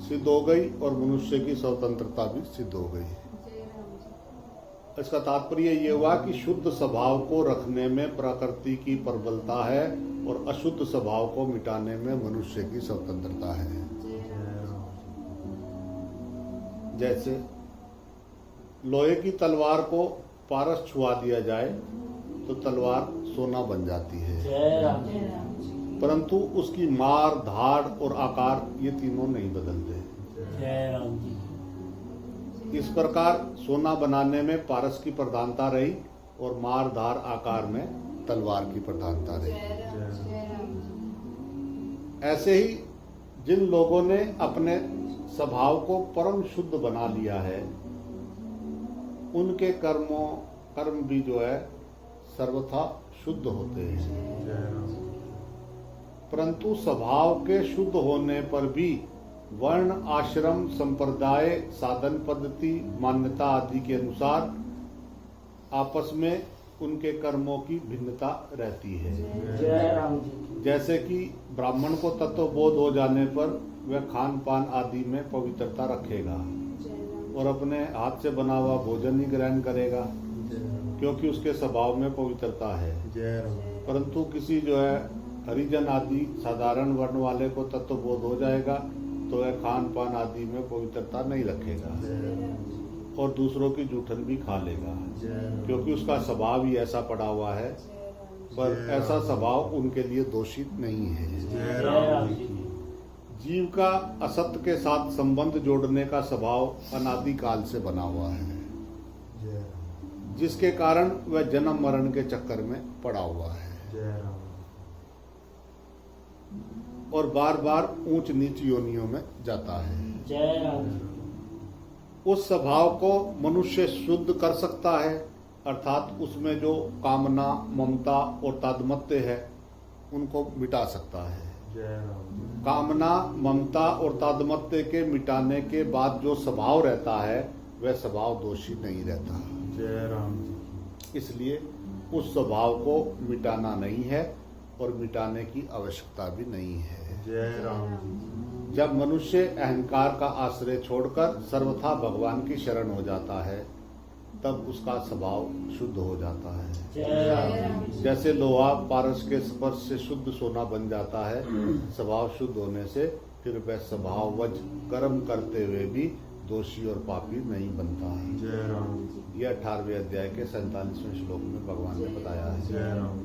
सिद्ध हो गई और मनुष्य की स्वतंत्रता भी सिद्ध हो गई।
जय राम जी
इसका तात्पर्य ये हुआ कि शुद्ध स्वभाव को रखने में प्रकृति की प्रबलता है और अशुद्ध स्वभाव को मिटाने में मनुष्य की स्वतंत्रता है।
जय
जय
राम
राम
जैसे लोहे की तलवार को पारस छुआ दिया जाए तो तलवार सोना बन जाती है,
जय राम जी
जय राम जी
परंतु उसकी मार धाड़ और आकार ये तीनों नहीं बदलते।
जय राम जी
इस प्रकार सोना बनाने में पारस की प्रधानता रही और मार धार आकार में तलवार की प्रधानता रही।
जय राम जी
ऐसे ही जिन लोगों ने अपने स्वभाव को परम शुद्ध बना लिया है उनके कर्म भी जो है सर्वथा शुद्ध होते हैं,
जय राम
परंतु स्वभाव के शुद्ध होने पर भी वर्ण आश्रम संप्रदाय साधन पद्धति मान्यता आदि के अनुसार आपस में उनके कर्मों की भिन्नता रहती है।
जय राम जी
जैसे कि ब्राह्मण को तत्वबोध हो जाने पर वह खान पान आदि में पवित्रता रखेगा और अपने हाथ से बना हुआ भोजन ही ग्रहण करेगा क्योंकि उसके स्वभाव में पवित्रता है।
जय राम
परंतु किसी जो है हरिजन आदि साधारण वर्ण वाले को तत्वबोध हो जाएगा तो वह खान पान आदि में पवित्रता नहीं रखेगा और दूसरों की जूठन भी खा लेगा क्योंकि उसका स्वभाव ही ऐसा पड़ा हुआ है। पर ऐसा स्वभाव उनके लिए दोषित नहीं है।
जय राम जी
जीव का असत्य के साथ संबंध जोड़ने का स्वभाव अनादिकाल से बना हुआ है
जय राम
जिसके कारण वह जन्म मरण के चक्कर में पड़ा हुआ है
जय राम
और बार बार ऊंच नीच योनियों में जाता है।
जय राम
उस स्वभाव को मनुष्य शुद्ध कर सकता है अर्थात उसमें जो कामना ममता और तादमत्य है उनको मिटा सकता है।
जय राम
कामना ममता और तादमत्य के मिटाने के बाद जो स्वभाव रहता है वह स्वभाव दोषी नहीं रहता।
जय राम जी
इसलिए उस स्वभाव को मिटाना नहीं है और मिटाने की आवश्यकता भी नहीं है।
जय राम जी
जब मनुष्य अहंकार का आश्रय छोड़कर सर्वथा भगवान की शरण हो जाता है तब उसका स्वभाव शुद्ध हो जाता है।
जय राम जी
जैसे लोहा पारस के स्पर्श से शुद्ध सोना बन जाता है स्वभाव शुद्ध होने से फिर वह स्वभाववज कर्म करते हुए भी दोषी और पापी नहीं बनता है।
जय राम जी
यह 18वें अध्याय के 47वें श्लोक में भगवान ने बताया है।
जय राम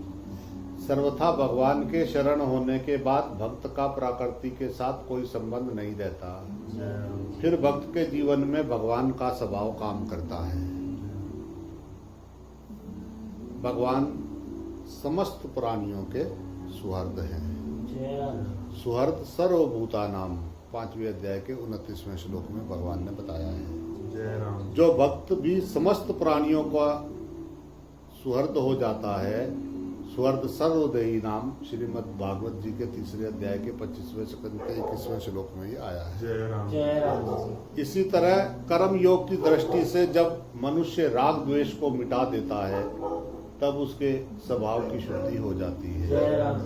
सर्वथा भगवान के शरण होने के बाद भक्त का प्रकृति के साथ कोई संबंध नहीं रहता।
जय राम
फिर भक्त के जीवन में भगवान का स्वभाव काम करता है। भगवान समस्त प्राणियों के सुहृद हैं।
जय राम
सुहृद सर्वभूता नाम 5वें अध्याय के 29वें श्लोक में भगवान ने बताया है।
जय राम
जो भक्त भी समस्त प्राणियों का सुहृद हो जाता है सुहृद सर्वदेही नाम श्रीमद् भागवत जी के 3 अध्याय के 25वें स्कंद के 21वें श्लोक में ही आया है।
जय राम
इसी तरह कर्म योग की दृष्टि से जब मनुष्य राग द्वेष को मिटा देता है तब उसके स्वभाव की शुद्धि हो जाती है
जय राम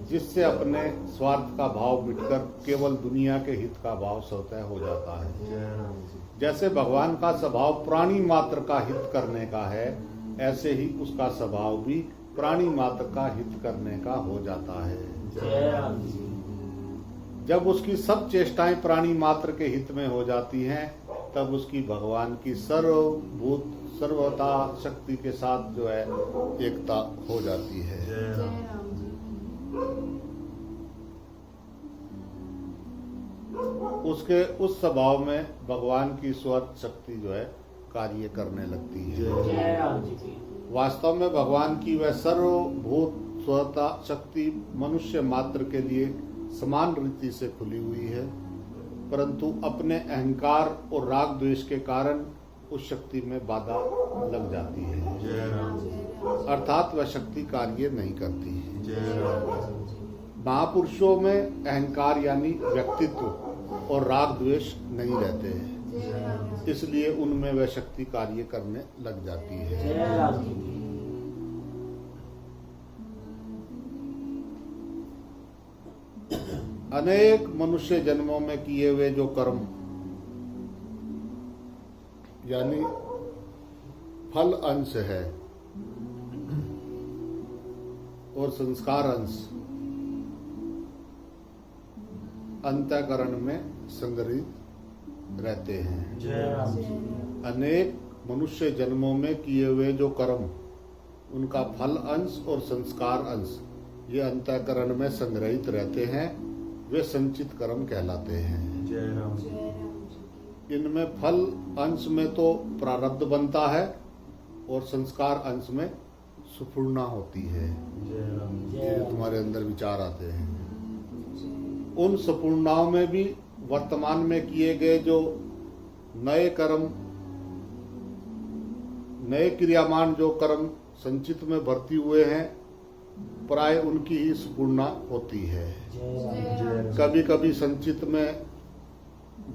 जिससे अपने स्वार्थ का भाव मिटकर केवल दुनिया के हित का भाव स्वतः हो जाता है।
जय राम
जैसे भगवान का स्वभाव प्राणी मात्र का हित करने का है ऐसे ही उसका स्वभाव भी प्राणी मात्र का हित करने का हो जाता है।
जय राम
जब उसकी सब चेष्टाएं प्राणी मात्र के हित में हो जाती हैं तब उसकी भगवान की सर्वभूत सर्वता शक्ति के साथ जो है एकता हो जाती है।
जय राम
उसके उस स्वभाव में भगवान की स्वर्ग शक्ति जो है कार्य करने लगती है।
जय राम
वास्तव में भगवान की वह सर्वभूत स्वता शक्ति मनुष्य मात्र के लिए समान रीति से खुली हुई है परंतु अपने अहंकार और राग द्वेष के कारण उस शक्ति में बाधा लग जाती है,
जय राम जी,
अर्थात वह शक्ति कार्य नहीं करती है।
जय राम जी,
महापुरुषों में अहंकार यानी व्यक्तित्व और राग द्वेष नहीं रहते हैं,
जय राम जी,
इसलिए उनमें वह शक्ति कार्य करने लग जाती है।
जय राम जी की।
अनेक मनुष्य जन्मों में किए हुए जो कर्म यानी फल अंश है और संस्कार अंश अंतःकरण में संग्रहित रहते हैं।
जय राम जी।
अनेक मनुष्य जन्मों में किए हुए जो कर्म उनका फल अंश और संस्कार अंश ये अंतःकरण में संग्रहित रहते हैं, वे संचित कर्म कहलाते हैं।
जय राम जी,
इनमें फल अंश में तो प्रारब्ध बनता है और संस्कार अंश में सुपूर्णा होती है।
जय राम जी,
ये तुम्हारे अंदर विचार आते हैं। उन सुपूर्णाओं में भी वर्तमान में किए गए जो नए कर्म, नए क्रियामान जो कर्म संचित में भर्ती हुए हैं, प्राय उनकी ही सुपूर्णा होती है।
जय राम,
कभी कभी संचित में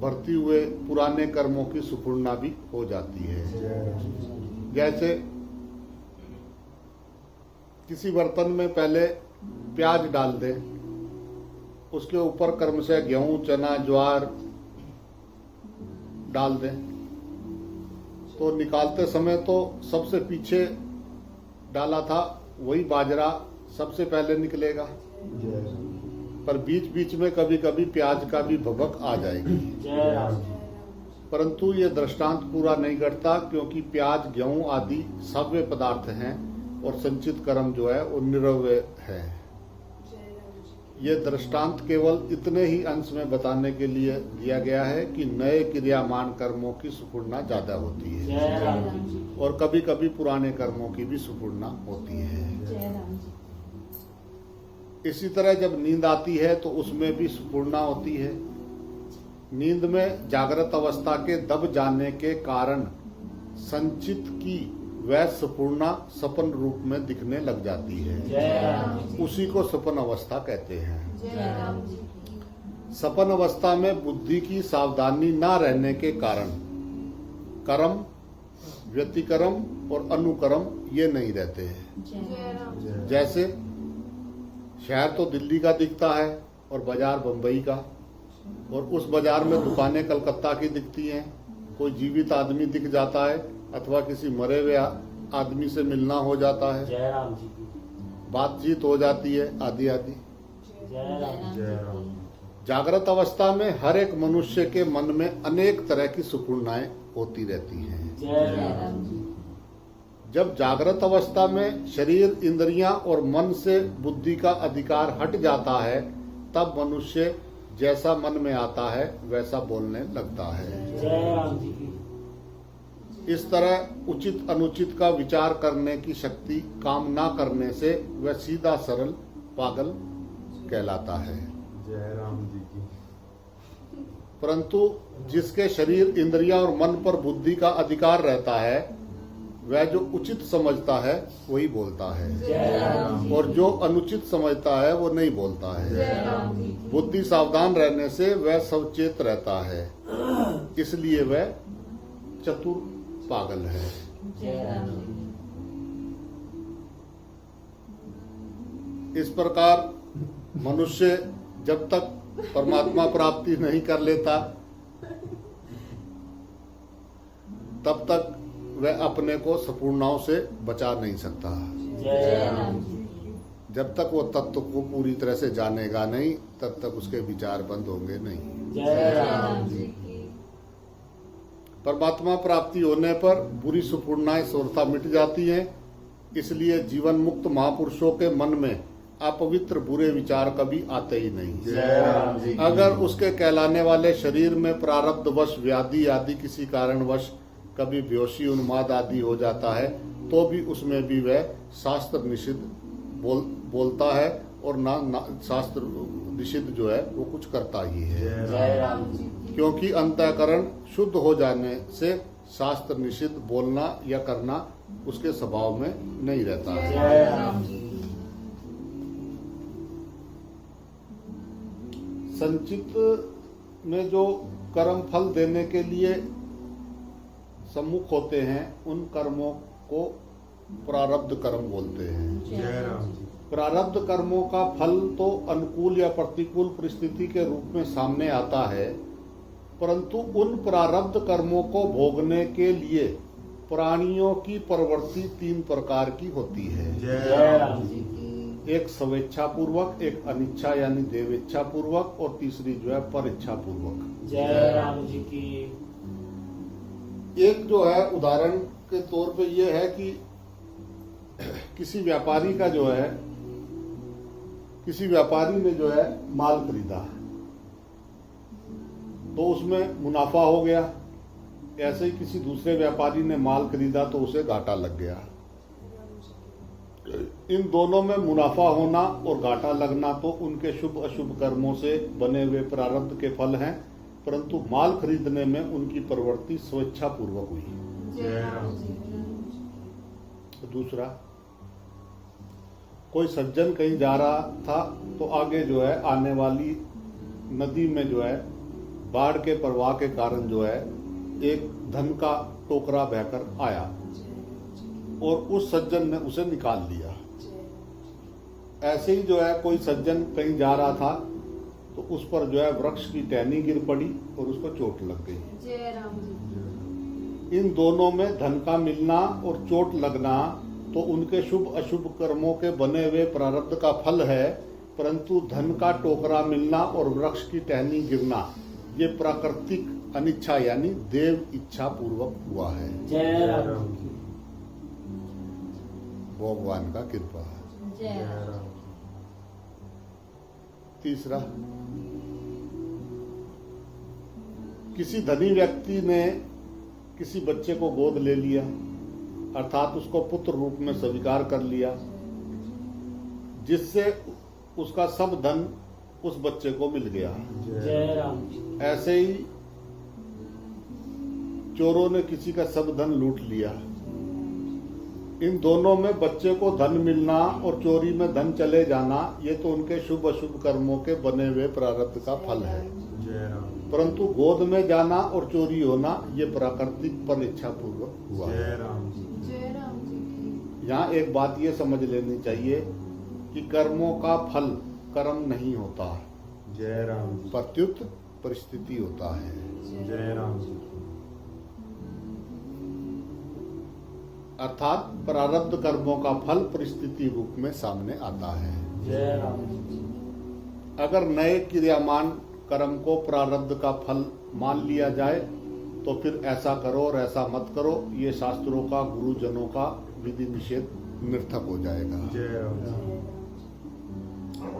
भर्ती हुए पुराने कर्मों की सुपूर्णा भी हो जाती है।
जय राम,
जैसे किसी बर्तन में पहले प्याज डाल दें, उसके ऊपर कर्म से गेहूं, चना, ज्वार डाल दें, तो निकालते समय तो सबसे पीछे डाला था वही बाजरा सबसे पहले निकलेगा,
जय राम,
पर बीच बीच में कभी कभी प्याज का भी भभक आ जाएगी।
जय राम जी।
परंतु ये दृष्टांत पूरा नहीं करता, क्योंकि प्याज, गेहूं आदि सव्य पदार्थ हैं और संचित कर्म जो है वो निरव्य है। ये दृष्टांत केवल इतने ही अंश में बताने के लिए दिया गया है कि नए क्रियामान कर्मों की सुपूर्णा ज्यादा होती है
जय राम जी।
और कभी कभी पुराने कर्मों की भी सुपूर्णा होती है। इसी तरह जब नींद आती है तो उसमें भी सुपूर्णा होती है। नींद में जागृत अवस्था के दब जाने के कारण संचित की वह सुपूर्णा सपन रूप में दिखने लग जाती है।
जय राम जी।
उसी को सपन अवस्था कहते हैं।
जय राम जी,
सपन अवस्था में बुद्धि की सावधानी ना रहने के कारण कर्म, व्यतिक्रम और अनुकर्म ये नहीं रहते हैं।
जय राम जी,
जय
जैसे शहर तो दिल्ली का दिखता है और बाजार बंबई का, और उस बाजार में दुकानें कलकत्ता की दिखती हैं। कोई जीवित आदमी दिख जाता है अथवा किसी मरे हुए आदमी से मिलना हो जाता है,
जय राम जी की।
बातचीत हो जाती है आदि आदि।
जय राम जी।
जय राम,
जागृत अवस्था में हर एक मनुष्य के मन में अनेक तरह की सुपूर्णाएं होती रहती हैं।
जय राम जी।
जब जागृत अवस्था में शरीर, इंद्रियां और मन से बुद्धि का अधिकार हट जाता है, तब मनुष्य जैसा मन में आता है वैसा बोलने लगता है।
जय राम जी की।
इस तरह उचित अनुचित का विचार करने की शक्ति काम ना करने से वह सीधा सरल पागल कहलाता है।
जय राम जी की।
परंतु जिसके शरीर, इंद्रियां और मन पर बुद्धि का अधिकार रहता है, वह जो उचित समझता है वही बोलता है,
जय राम जी।
और जो अनुचित समझता है वो नहीं बोलता है।
जय राम जी,
बुद्धि सावधान रहने से वह सचेत रहता है, इसलिए वह चतुर पागल है।
जय राम जी।
इस प्रकार मनुष्य जब तक परमात्मा प्राप्ति नहीं कर लेता, तब तक वह अपने को संपूर्णाओं से बचा नहीं सकता।
जय राम जी।
जब तक वो तत्व को पूरी तरह से जानेगा नहीं, तब तक उसके विचार बंद होंगे नहीं।
जय राम जी।
परमात्मा प्राप्ति होने पर बुरी सुपूर्णाएं स्वतः मिट जाती हैं, इसलिए जीवन मुक्त महापुरुषों के मन में अपवित्र बुरे विचार कभी आते ही नहीं।
जय राम जी की।
अगर उसके कहलाने वाले शरीर में प्रारब्धवश, व्याधि आदि किसी कारणवश कभी बेहोशी, उन्माद आदि हो जाता है, तो भी उसमें भी वह शास्त्र निषिद्ध बोलता है और ना शास्त्र निषिद्ध जो है वो कुछ करता ही है।
जय
जय राम जी।
क्योंकि अंतःकरण शुद्ध हो जाने से शास्त्र निषिद्ध बोलना या करना उसके स्वभाव में नहीं रहता है।
जय राम जी
संचित में जो कर्म फल देने के लिए सम्मुख होते हैं उन कर्मों को प्रारब्ध कर्म बोलते हैं।
जय राम जी।
प्रारब्ध कर्मों का फल तो अनुकूल या प्रतिकूल परिस्थिति के रूप में सामने आता है, परंतु उन प्रारब्ध कर्मों को भोगने के लिए प्राणियों की प्रवृत्ति 3 प्रकार की होती है।
जय राम जी
एक स्वेच्छा पूर्वक, एक अनिच्छा यानी देवेच्छा पूर्वक, और तीसरी जो है पर इच्छा पूर्वक।
जय राम जी की
एक जो है उदाहरण के तौर पे ये है कि किसी व्यापारी का जो है, किसी व्यापारी ने जो है माल खरीदा तो उसमें मुनाफा हो गया। ऐसे ही किसी दूसरे व्यापारी ने माल खरीदा तो उसे घाटा लग गया। इन दोनों में मुनाफा होना और घाटा लगना तो उनके शुभ अशुभ कर्मों से बने हुए प्रारब्ध के फल हैं, परंतु माल खरीदने में उनकी प्रवृत्ति स्वेच्छा पूर्वक हुई।
जय राम जी
दूसरा, कोई सज्जन कहीं जा रहा था तो आगे जो है आने वाली नदी में जो है बाढ़ के प्रवाह के कारण जो है एक धन का टोकरा बहकर आया और उस सज्जन ने उसे निकाल लिया। ऐसे ही जो है कोई सज्जन कहीं जा रहा था तो उस पर जो है वृक्ष की टहनी गिर पड़ी और उसको चोट लग गई।
जय राम जी
इन दोनों में धन का मिलना और चोट लगना तो उनके शुभ अशुभ कर्मों के बने हुए प्रारब्ध का फल है, परंतु धन का टोकरा मिलना और वृक्ष की टहनी गिरना ये प्राकृतिक अनिच्छा यानी देव इच्छा पूर्वक हुआ है।
जय राम जी
भगवान का कृपा है।
जय राम
तीसरा, किसी धनी व्यक्ति ने किसी बच्चे को गोद ले लिया, अर्थात उसको पुत्र रूप में स्वीकार कर लिया, जिससे उसका सब धन उस बच्चे को मिल गया।
जय राम जी
ऐसे ही चोरों ने किसी का सब धन लूट लिया। इन दोनों में बच्चे को धन मिलना और चोरी में धन चले जाना ये तो उनके शुभ अशुभ कर्मों के बने हुए प्रारब्ध का फल है,
जय राम।
परंतु गोद में जाना और चोरी होना ये प्राकृतिक पर इच्छा पूर्वक हुआ है।
जय राम जी।
जय राम जी की
यहाँ एक बात ये समझ लेनी चाहिए कि कर्मों का फल कर्म नहीं होता,
जय राम जी।
प्रत्युत परिस्थिति होता है।
जय राम जी।
अर्थात प्रारब्ध कर्मों का फल परिस्थिति रूप में सामने आता है।
जय राम जी
अगर नए क्रियामान कर्म को प्रारब्ध का फल मान लिया जाए तो फिर ऐसा करो और ऐसा मत करो ये शास्त्रों का गुरुजनों का विधि निषेध निर्थक हो जाएगा।
जय राम जी।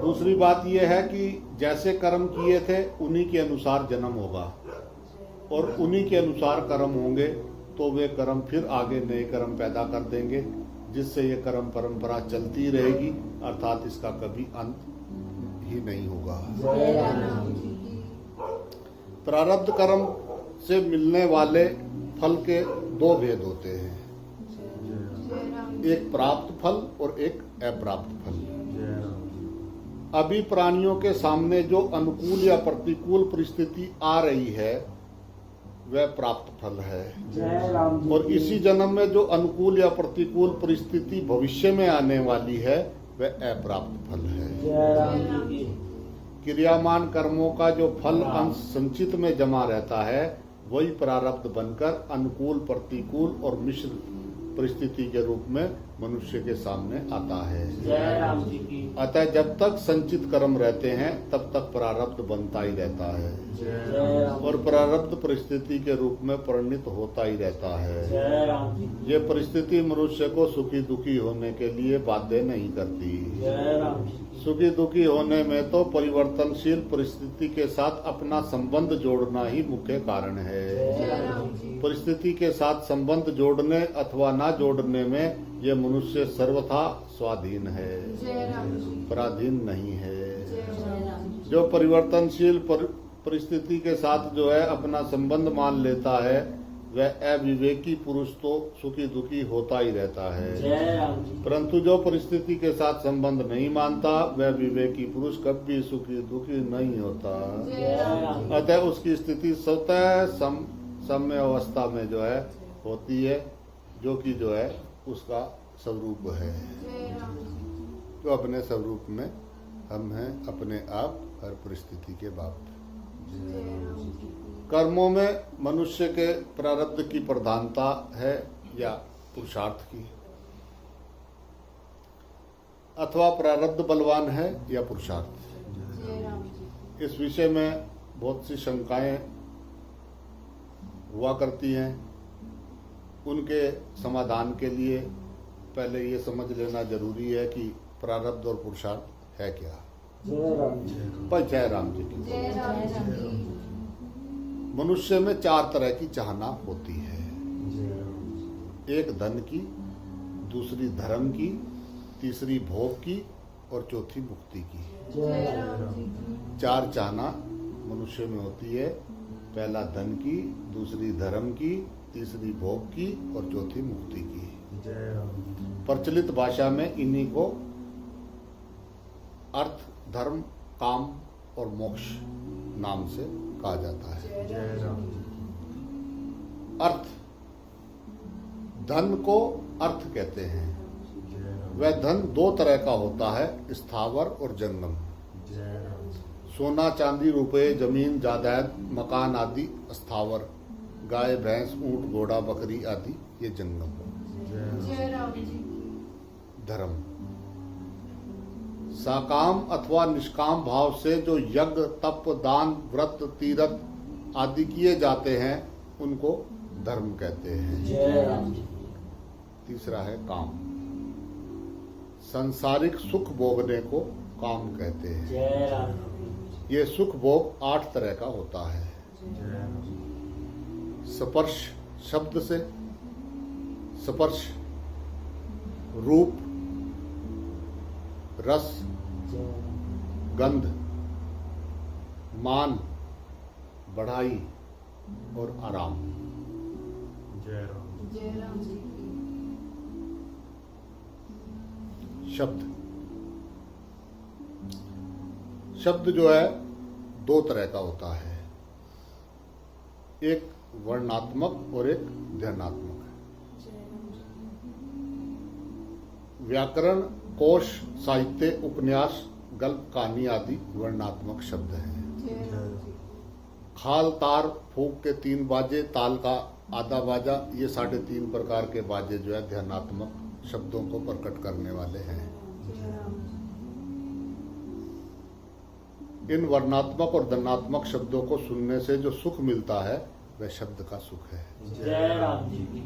दूसरी बात यह है कि जैसे कर्म किए थे उन्हीं के अनुसार जन्म होगा और उन्हीं के अनुसार कर्म होंगे तो वे कर्म फिर आगे नए कर्म पैदा कर देंगे, जिससे ये कर्म परंपरा चलती रहेगी, अर्थात इसका कभी अंत ही नहीं होगा।
जय राम
राम
जी
जी की
प्रारब्ध कर्म से मिलने वाले फल के 2 भेद होते हैं,
जय राम
एक प्राप्त फल और एक अप्राप्त फल।
जय राम जी।
अभी प्राणियों के सामने जो अनुकूल या प्रतिकूल परिस्थिति आ रही है वह प्राप्त फल है,
जय राम जी
और इसी जन्म में जो अनुकूल या प्रतिकूल परिस्थिति भविष्य में आने वाली है वह अप्राप्त फल है।
जय राम जी की
क्रियामान कर्मों का जो फल अंश संचित में जमा रहता है वही प्रारब्ध बनकर अनुकूल प्रतिकूल और मिश्र परिस्थिति के रूप में मनुष्य के सामने आता है।
जय राम जी की
अतः जब तक संचित कर्म रहते हैं तब तक प्रारब्ध बनता ही रहता है
जय राम
और प्रारब्ध परिस्थिति के रूप में परिणित होता ही रहता है।
जय राम जी
ये परिस्थिति मनुष्य को सुखी दुखी होने के लिए बाध्य नहीं करती।
जय राम जी
सुखी दुखी होने में तो परिवर्तनशील परिस्थिति के साथ अपना संबंध जोड़ना ही मुख्य कारण है।
जय राम जी
परिस्थिति के साथ संबंध जोड़ने अथवा ना जोड़ने में ये मनुष्य सर्वथा स्वाधीन है,
जय राम जी
पराधीन नहीं है।
जय राम जी
जो परिवर्तनशील परिस्थिति के साथ जो है अपना संबंध मान लेता है वह अविवेकी पुरुष तो सुखी दुखी होता ही रहता है।
जय राम जी
परंतु जो परिस्थिति के साथ संबंध नहीं मानता वह विवेकी पुरुष कभी सुखी दुखी नहीं होता।
जय राम जी
अतः उसकी स्थिति स्वतः सम्य अवस्था में जो है होती है, जो कि जो है उसका स्वरूप है।
जय राम जी।
तो अपने स्वरूप में हम हैं अपने आप हर परिस्थिति के बाप।
जय राम जी।
कर्मों में मनुष्य के प्रारब्ध की प्रधानता है या पुरुषार्थ की, अथवा प्रारब्ध बलवान है या पुरुषार्थ।
जय राम जी।
इस विषय में बहुत सी शंकाएं हुआ करती हैं। उनके समाधान के लिए पहले ये समझ लेना जरूरी है कि प्रारब्ध और पुरुषार्थ है क्या।
जय राम जी
पर जय राम जी की।
जय राम जी।
मनुष्य में चार तरह की चाहना होती है।
जय राम जी।
एक धन की, दूसरी धर्म की, तीसरी भोग की और चौथी मुक्ति की।
जय
जय
राम
राम जी।
चार चाहना मनुष्य में होती है। पहला धन की, दूसरी धर्म की, तीसरी भोग की और चौथी मुक्ति की।
जय राम जी।
प्रचलित भाषा में इन्हीं को अर्थ, धर्म, काम और मोक्ष नाम से कहा जाता है।
जय राम जी।
अर्थ, धन को अर्थ कहते हैं।
जय राम
वह धन दो तरह का होता है, स्थावर और जंगम।
जी। जय राम जी।
सोना, चांदी, रुपए, जमीन, जायदाद, मकान आदि स्थावर, गाय, भैंस, ऊंट, घोड़ा, बकरी आदि ये जंगम।
जय राम जी।
जय राम जी।
धर्म, साकाम अथवा निष्काम भाव से जो यज्ञ, तप, दान, व्रत, तीर्थ आदि किए जाते हैं उनको धर्म कहते हैं।
जय राम जी
तीसरा है काम, सांसारिक सुख भोगने को काम कहते हैं।
जय राम जी
ये सुख भोग 8 तरह का होता है।
जय राम जी।
स्पर्श शब्द से, स्पर्श, रूप, रस,
जय राम
गंध, मान, बढ़ाई और आराम।
जय राम जी।
जय राम जी।
शब्द, शब्द जो है 2 तरह का होता है, एक वर्णात्मक और एक ध्यानात्मक। व्याकरण, कोश, साहित्य, उपन्यास, गल्प, कहानी आदि वर्णात्मक शब्द हैं।
जय राम जी।
खाल, तार, फूंक के 3 बाजे, ताल का आधा बाजा, ये 3.5 प्रकार के बाजे जो है ध्यानात्मक शब्दों को प्रकट करने वाले हैं।
जय राम जी।
इन वर्णात्मक और ध्यानात्मक शब्दों को सुनने से जो सुख मिलता है वह शब्द का सुख है।
जय राम जी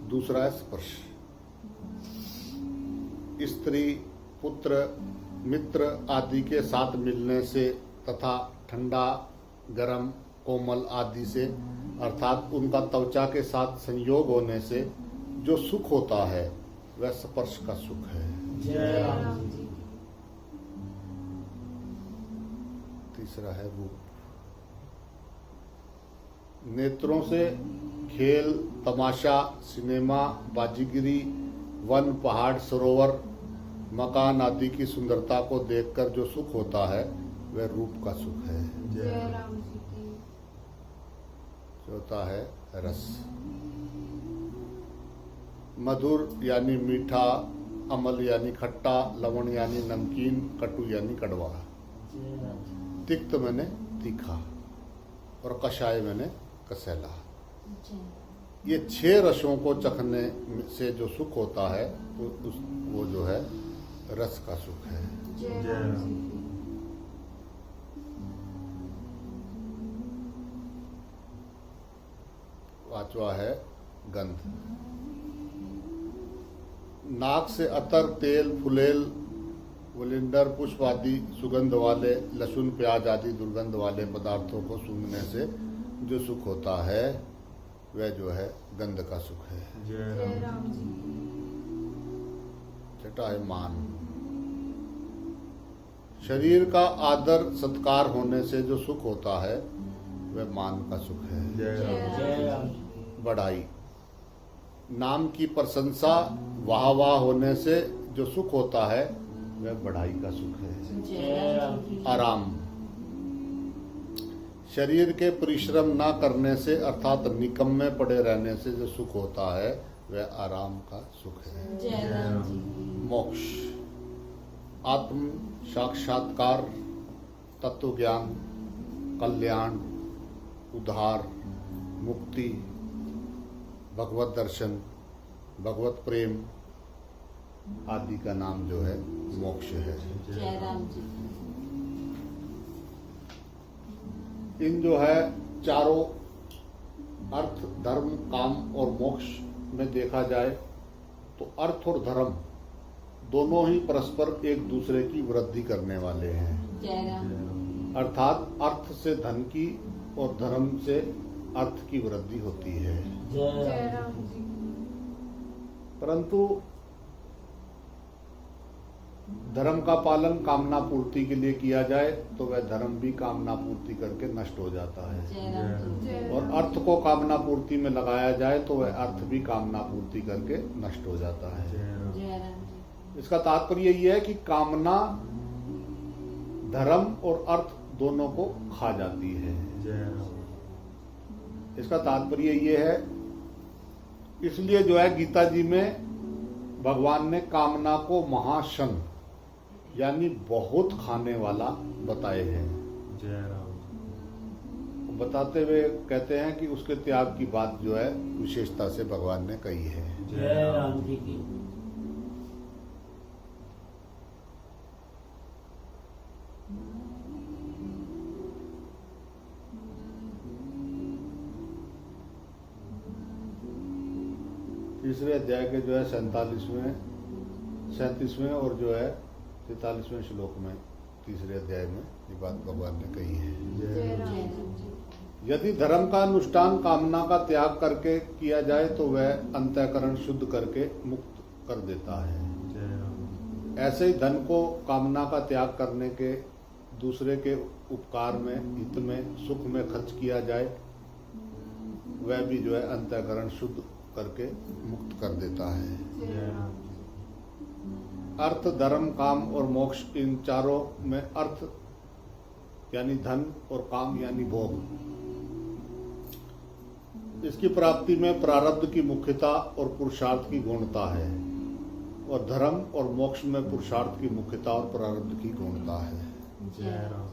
दूसरा है स्पर्श। स्त्री, पुत्र, मित्र आदि के साथ मिलने से तथा ठंडा, गरम, कोमल आदि से अर्थात उनका त्वचा के साथ संयोग होने से जो सुख होता है वह स्पर्श का सुख है।
जय
जय
राम
राम
जी
जी।
तीसरा है रूप। नेत्रों से खेल, तमाशा, सिनेमा, बाजीगिरी, वन, पहाड़, सरोवर, मकान आदि की सुंदरता को देखकर जो सुख होता है वह रूप का सुख है।
जय राम जी की।
चौथा है रस। मधुर यानी मीठा, अमल यानी खट्टा, लवण यानी नमकीन, कटु यानी कड़वा,
जय राम जी
तिक्त मैंने तीखा और कषाय मैंने कसैला। ये 6 रसों को चखने से जो सुख होता है वो जो है रस का सुख है।
जय राम जी की।
पांचवा है गंध। नाक से अतर, तेल, फुलेल, वलिंडर, पुष्प आदि सुगंध वाले, लहसुन, प्याज आदि दुर्गंध वाले पदार्थों को सूंघने से जो सुख होता है वह जो है गंध का सुख है।
जय
जय
राम
राम जी की।
छठा है मान। शरीर का आदर सत्कार होने से जो सुख होता है वह मान का सुख है।
जय राम
जय राम जी
बढ़ाई, नाम की प्रशंसा वाह वाह होने से जो सुख होता है वह बढ़ाई का सुख है।
जय राम जी
आराम, शरीर के परिश्रम ना करने से अर्थात निकम्मे पड़े रहने से जो सुख होता है वह आराम का सुख है।
जय राम जी।
मोक्ष, आत्म साक्षात्कार, तत्व ज्ञान, कल्याण, उद्धार, मुक्ति, भगवत दर्शन, भगवत प्रेम आदि का नाम जो है मोक्ष है।
जय राम जी।
इन जो है चारों अर्थ, धर्म, काम और मोक्ष में देखा जाए तो अर्थ और धर्म दोनों ही परस्पर एक दूसरे की वृद्धि करने वाले हैं।
जय राम।
अर्थात अर्थ से धन की और धर्म से अर्थ की वृद्धि होती है।
जय
जय
राम
राम जी।
परंतु धर्म का पालन कामना पूर्ति के लिए किया जाए तो वह धर्म भी कामना पूर्ति करके नष्ट हो जाता है,
जय राम जी। जय
और
राम।
अर्थ को कामना पूर्ति में लगाया जाए तो वह अर्थ भी कामना पूर्ति करके नष्ट हो जाता है।
जय राम जी।
इसका तात्पर्य यह है कि कामना धर्म और अर्थ दोनों को खा जाती है। इसका तात्पर्य यह है, इसलिए जो है गीता जी में भगवान ने कामना को महाशन यानी बहुत खाने वाला बताए हैं।
जय राम।
बताते हुए कहते हैं कि उसके त्याग की बात जो है विशेषता से भगवान ने कही है।
जय राम जी की।
तीसरे अध्याय के जो है 37वें और जो है 43वें श्लोक में तीसरे अध्याय में ये बात भगवान ने कही है।
जय राम जी।
यदि धर्म का अनुष्ठान कामना का त्याग करके किया जाए तो वह अंतःकरण शुद्ध करके मुक्त कर देता है।
जय राम।
ऐसे ही धन को कामना का त्याग करने के दूसरे के उपकार में, हित में, सुख में खर्च किया जाए वह भी जो है अंतःकरण शुद्ध करके मुक्त कर देता है।
जय राम जी।
अर्थ, धर्म, काम और मोक्ष, इन चारों में अर्थ यानी धन और काम यानी भोग, इसकी प्राप्ति में प्रारब्ध की मुख्यता और पुरुषार्थ की गौणता है, और धर्म और मोक्ष में पुरुषार्थ की मुख्यता और प्रारब्ध की गौणता है।
जय राम।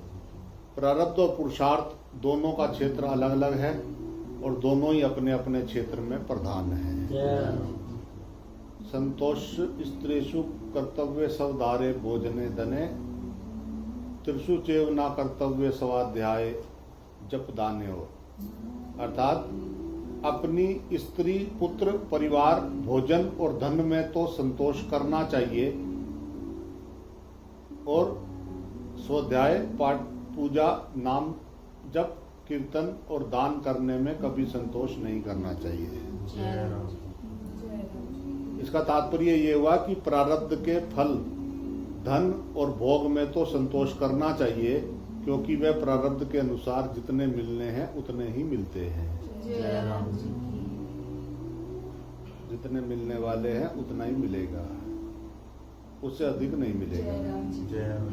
प्रारब्ध और पुरुषार्थ दोनों का क्षेत्र अलग अलग है और दोनों ही अपने अपने क्षेत्र में प्रधान है।
जय राम जी।
संतोष स्त्रीषु कर्तव्य सवधारे भोजने दने, त्रिषु चेव ना कर्तव्य स्वाध्याय जप दाने हो। अर्थात अपनी स्त्री, पुत्र, परिवार, भोजन और धन में तो संतोष करना चाहिए और स्वाध्याय, पाठ, पूजा, नाम जप, कीर्तन और दान करने में कभी संतोष नहीं करना चाहिए।
जय राम।
इसका तात्पर्य ये हुआ कि प्रारब्ध के फल, धन और भोग में तो संतोष करना चाहिए क्योंकि वे प्रारब्ध के अनुसार जितने मिलने हैं उतने ही मिलते हैं।
जय राम जी।
जितने मिलने वाले हैं उतना ही मिलेगा, उससे अधिक नहीं
जय
मिलेगा।
राम जी।
जय राम।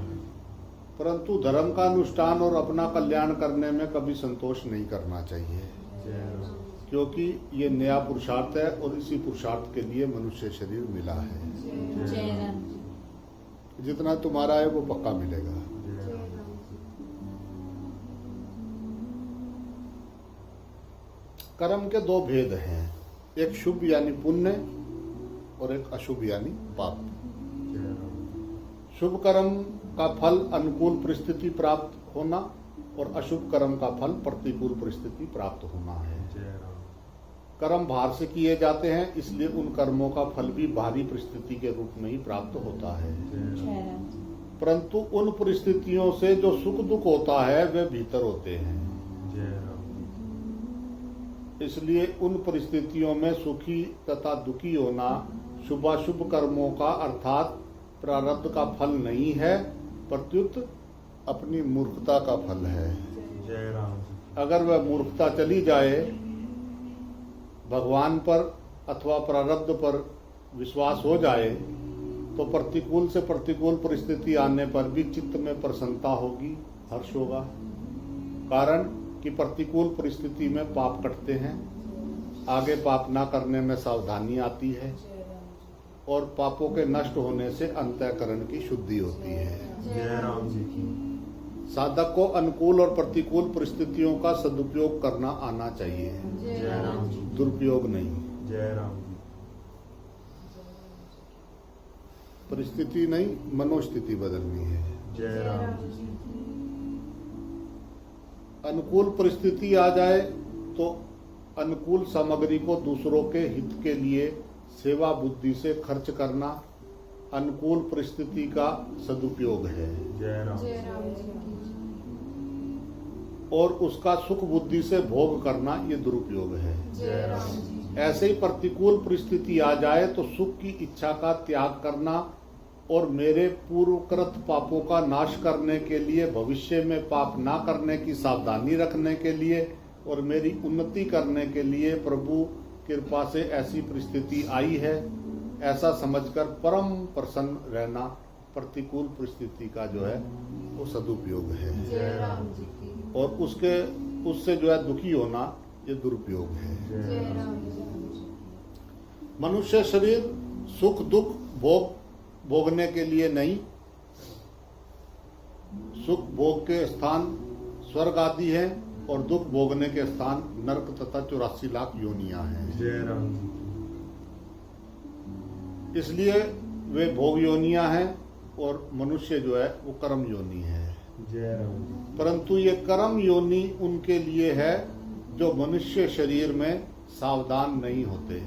परंतु धर्म का अनुष्ठान और अपना कल्याण करने में कभी संतोष नहीं करना चाहिए
जय राम।
क्योंकि ये नया पुरुषार्थ है और इसी पुरुषार्थ के लिए मनुष्य शरीर मिला है।
जय राम जी।
जितना तुम्हारा है वो पक्का मिलेगा।
जय
जय
राम।
राम जी।
कर्म के दो भेद हैं, एक शुभ यानी पुण्य और एक अशुभ यानी पाप।
जय राम।
शुभ कर्म का फल अनुकूल परिस्थिति प्राप्त होना और अशुभ कर्म का फल प्रतिकूल परिस्थिति प्राप्त होना है।
जय राम।
कर्म भार से किए जाते हैं, इसलिए उन कर्मों का फल भी भारी परिस्थिति के रूप में ही प्राप्त होता है।
जय
जय
राम।
राम जी।
परंतु उन परिस्थितियों से जो सुख दुख होता है वे भीतर होते हैं,
जय राम।
इसलिए उन परिस्थितियों में सुखी तथा दुखी होना शुभाशुभ कर्मों का अर्थात प्रारब्ध का फल नहीं है, प्रत्युत अपनी मूर्खता का फल है।
जय राम।
अगर वह मूर्खता चली जाए, भगवान पर अथवा प्रारब्ध पर विश्वास हो जाए, तो प्रतिकूल से प्रतिकूल परिस्थिति आने पर भी चित्त में प्रसन्नता होगी, हर्ष होगा। कारण कि प्रतिकूल परिस्थिति में पाप कटते हैं, आगे पाप ना करने में सावधानी आती है और पापों के नष्ट होने से अंतःकरण की शुद्धि होती है।
जय राम जी की।
साधक को अनुकूल और प्रतिकूल परिस्थितियों का सदुपयोग करना आना चाहिए,
जय राम जी।
दुरुपयोग नहीं।
जय राम जी।
परिस्थिति नहीं, मनोस्थिति बदलनी है।
जय राम जी।
अनुकूल परिस्थिति आ जाए तो अनुकूल सामग्री को दूसरों के हित के लिए सेवा बुद्धि से खर्च करना अनुकूल परिस्थिति का सदुपयोग है,
जय राम जी।
और उसका सुख बुद्धि से भोग करना ये दुरुपयोग है।
जय राम जी।
ऐसे ही प्रतिकूल परिस्थिति आ जाए तो सुख की इच्छा का त्याग करना और मेरे पूर्वकृत पापों का नाश करने के लिए, भविष्य में पाप ना करने की सावधानी रखने के लिए और मेरी उन्नति करने के लिए प्रभु कृपा से ऐसी परिस्थिति आई है, ऐसा समझकर परम प्रसन्न रहना प्रतिकूल परिस्थिति का जो है वो सदुपयोग है।
जय राम जी।
और उससे जो है दुखी होना ये दुरुपयोग है।
जय राम
मनुष्य शरीर सुख दुख भोगने के लिए नहीं, सुख भोग के स्थान स्वर्ग आदि है और दुख भोगने के स्थान नरक तथा 84 लाख योनियां हैं।
जय राम जी।
इसलिए वे भोग योनियां हैं और मनुष्य जो है वो कर्म योनि है।
जय राम जी।
परंतु ये कर्म योनि उनके लिए है जो मनुष्य शरीर में सावधान नहीं होते,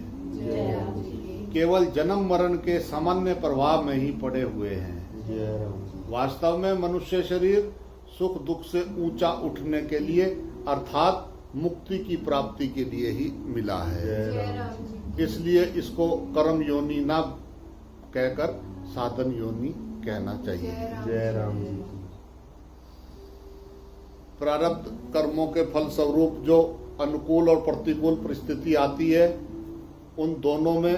केवल जन्म मरण के सामान्य प्रभाव में ही पड़े हुए हैं।
जय राम जी।
वास्तव में मनुष्य शरीर सुख दुख से ऊंचा उठने के लिए अर्थात मुक्ति की प्राप्ति के लिए ही मिला है।
जय राम जी।
इसलिए इसको कर्म योनि ना कहकर साधन योनि कहना चाहिए।
जय राम जी।
प्रारब्ध कर्मों के फल स्वरूप जो अनुकूल और प्रतिकूल परिस्थिति आती है, उन दोनों में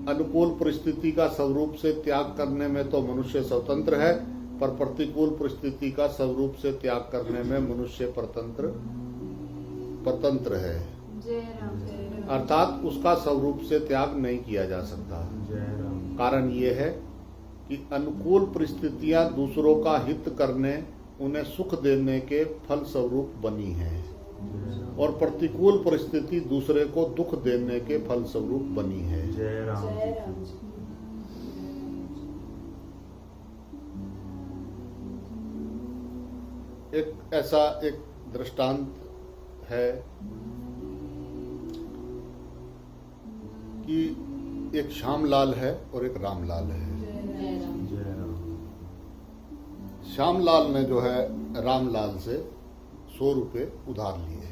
अनुकूल परिस्थिति का स्वरूप से त्याग करने में तो मनुष्य स्वतंत्र है, पर प्रतिकूल परिस्थिति का स्वरूप से त्याग करने में मनुष्य परतंत्र है, अर्थात उसका स्वरूप से त्याग नहीं किया जा सकता।
जय राम।
कारण ये है कि अनुकूल परिस्थितियां दूसरों का हित करने, उन्हें सुख देने के फल स्वरूप बनी हैं और प्रतिकूल परिस्थिति दूसरे को दुख देने के फल स्वरूप बनी है।
जय राम जी।
एक ऐसा एक दृष्टांत है कि एक श्यामलाल है और एक रामलाल है।
जय राम।
श्यामलाल ने जो है रामलाल से 100 रुपये उधार लिए।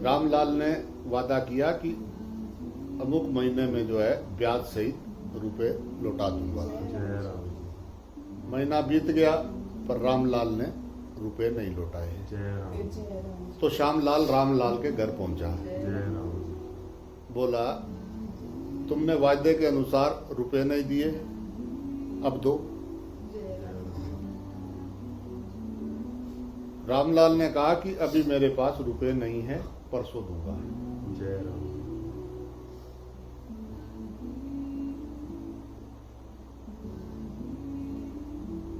रामलाल ने वादा किया कि अमुक महीने में जो है ब्याज सहित रुपए लौटा दूंगा।
जय राम जी।
महीना बीत गया पर रामलाल ने रुपए नहीं लौटाए।
जय राम।
तो श्यामलाल रामलाल के घर पहुंचा।
जय राम जी।
बोला, तुमने वायदे के अनुसार रुपए नहीं दिए, अब दो। रामलाल ने कहा कि अभी मेरे पास रुपए नहीं है, परसों दूंगा।
जय राम।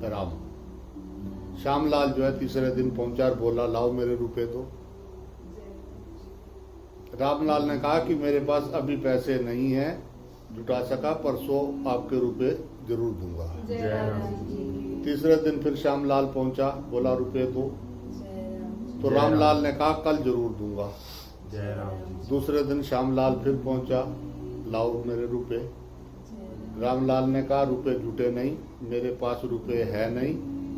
राम श्यामलाल जो है तीसरे दिन पहुंचा और बोला, लाओ मेरे रुपए दो। रामलाल ने कहा कि मेरे पास अभी पैसे नहीं हैं, जुटा सका, परसों आपके रुपए जरूर दूंगा।
जय राम जी।
तीसरे दिन फिर श्यामलाल पहुंचा, बोला रुपए दो। तो रामलाल ने कहा कल जरूर दूंगा।
जय राम जी।
दूसरे दिन श्यामलाल फिर पहुंचा, लाओ मेरे रुपए। रामलाल ने कहा रुपए जुटे नहीं, मेरे पास रुपए है नहीं,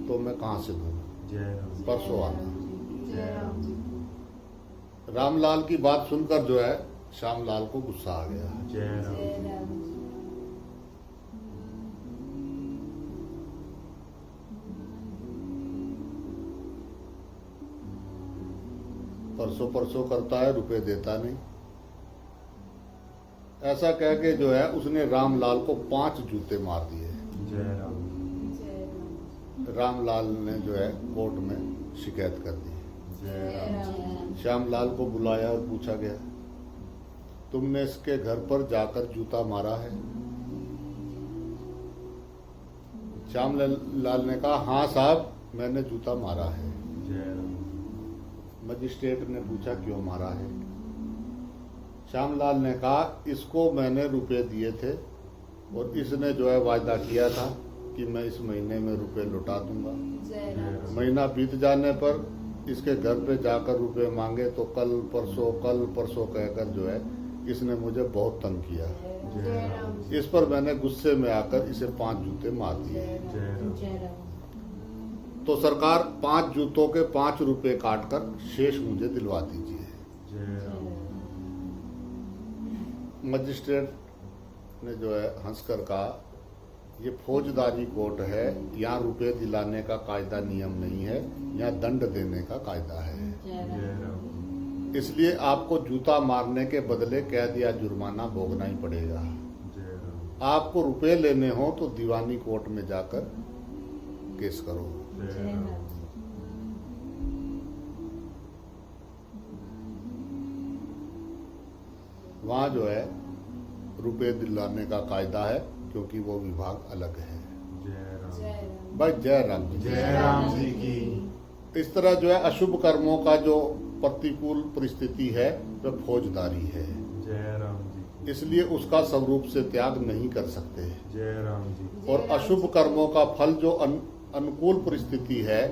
तो मैं कहां से दूं,
जय राम।
परसों आना।
जय राम जी।
रामलाल की बात सुनकर जो है श्यामलाल को गुस्सा आ गया।
जय राम जी।
परसों परसों करता है, रुपए देता नहीं। ऐसा कह के जो है उसने रामलाल को 5 जूते मार दिए।
जय राम
जय राम
रामलाल ने जो है कोर्ट में शिकायत कर दी।
जय राम
श्यामलाल को बुलाया और पूछा गया, तुमने इसके घर पर जाकर जूता मारा है? श्यामलाल ने कहा, हाँ साहब, मैंने जूता मारा है।
जय राम
मजिस्ट्रेट ने पूछा, क्यों मारा है? श्यामलाल ने कहा, इसको मैंने रुपए दिए थे और इसने जो है वायदा किया था कि मैं इस महीने में रुपए लौटा दूंगा।
जय राम
महीना बीत जाने पर इसके घर पे जाकर रुपए मांगे तो कल परसों कहकर जो है इसने मुझे बहुत तंग किया।
जय राम
इस पर मैंने गुस्से में आकर इसे 5 जूते मार दिए।
जय राम
तो सरकार 5 जूतों के 5 रुपए काटकर शेष मुझे दिलवा दीजिए।
जय राम
मजिस्ट्रेट ने जो है हंसकर कहा, ये फौजदारी कोर्ट है, यहाँ रुपए दिलाने का कायदा नियम नहीं है, यहाँ दंड देने का कायदा है।
जय
जय
राम
राम
इसलिए आपको जूता मारने के बदले कैद या जुर्माना भोगना ही पड़ेगा।
जय राम
आपको रुपए लेने हो तो दीवानी कोर्ट में जाकर केस करो।
जय
जय
राम
राम
वहाँ जो है रुपए दिलाने का कायदा है, क्योंकि वो विभाग अलग है।
जय राम
जय राम
भाई जय राम जी।
जय राम जी की
इस तरह जो है अशुभ कर्मों का जो प्रतिकूल परिस्थिति है वह फौजदारी है,
जय राम जी
इसलिए उसका स्वरूप से त्याग नहीं कर सकते।
जय राम जी
और अशुभ कर्मों का फल जो अनुकूल परिस्थिति है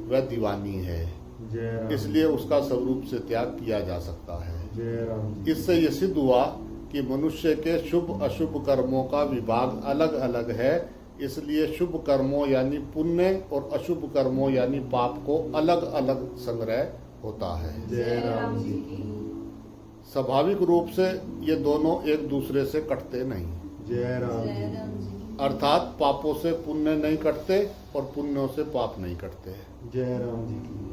वह दीवानी है,
जय राम
इसलिए उसका स्वरूप से त्याग किया जा सकता है।
जय राम जी
इससे यह सिद्ध हुआ कि मनुष्य के शुभ अशुभ कर्मों का विभाग अलग अलग है, इसलिए शुभ कर्मों यानी पुण्य और अशुभ कर्मों यानी पाप को अलग अलग संग्रह होता है।
जय राम जी
स्वाभाविक रूप से ये दोनों एक दूसरे से कटते नहीं,
जय राम
जय
जी
राम जी
अर्थात पापों से पुण्य नहीं कटते और पुण्यों से पाप नहीं कटते।
जय राम जी की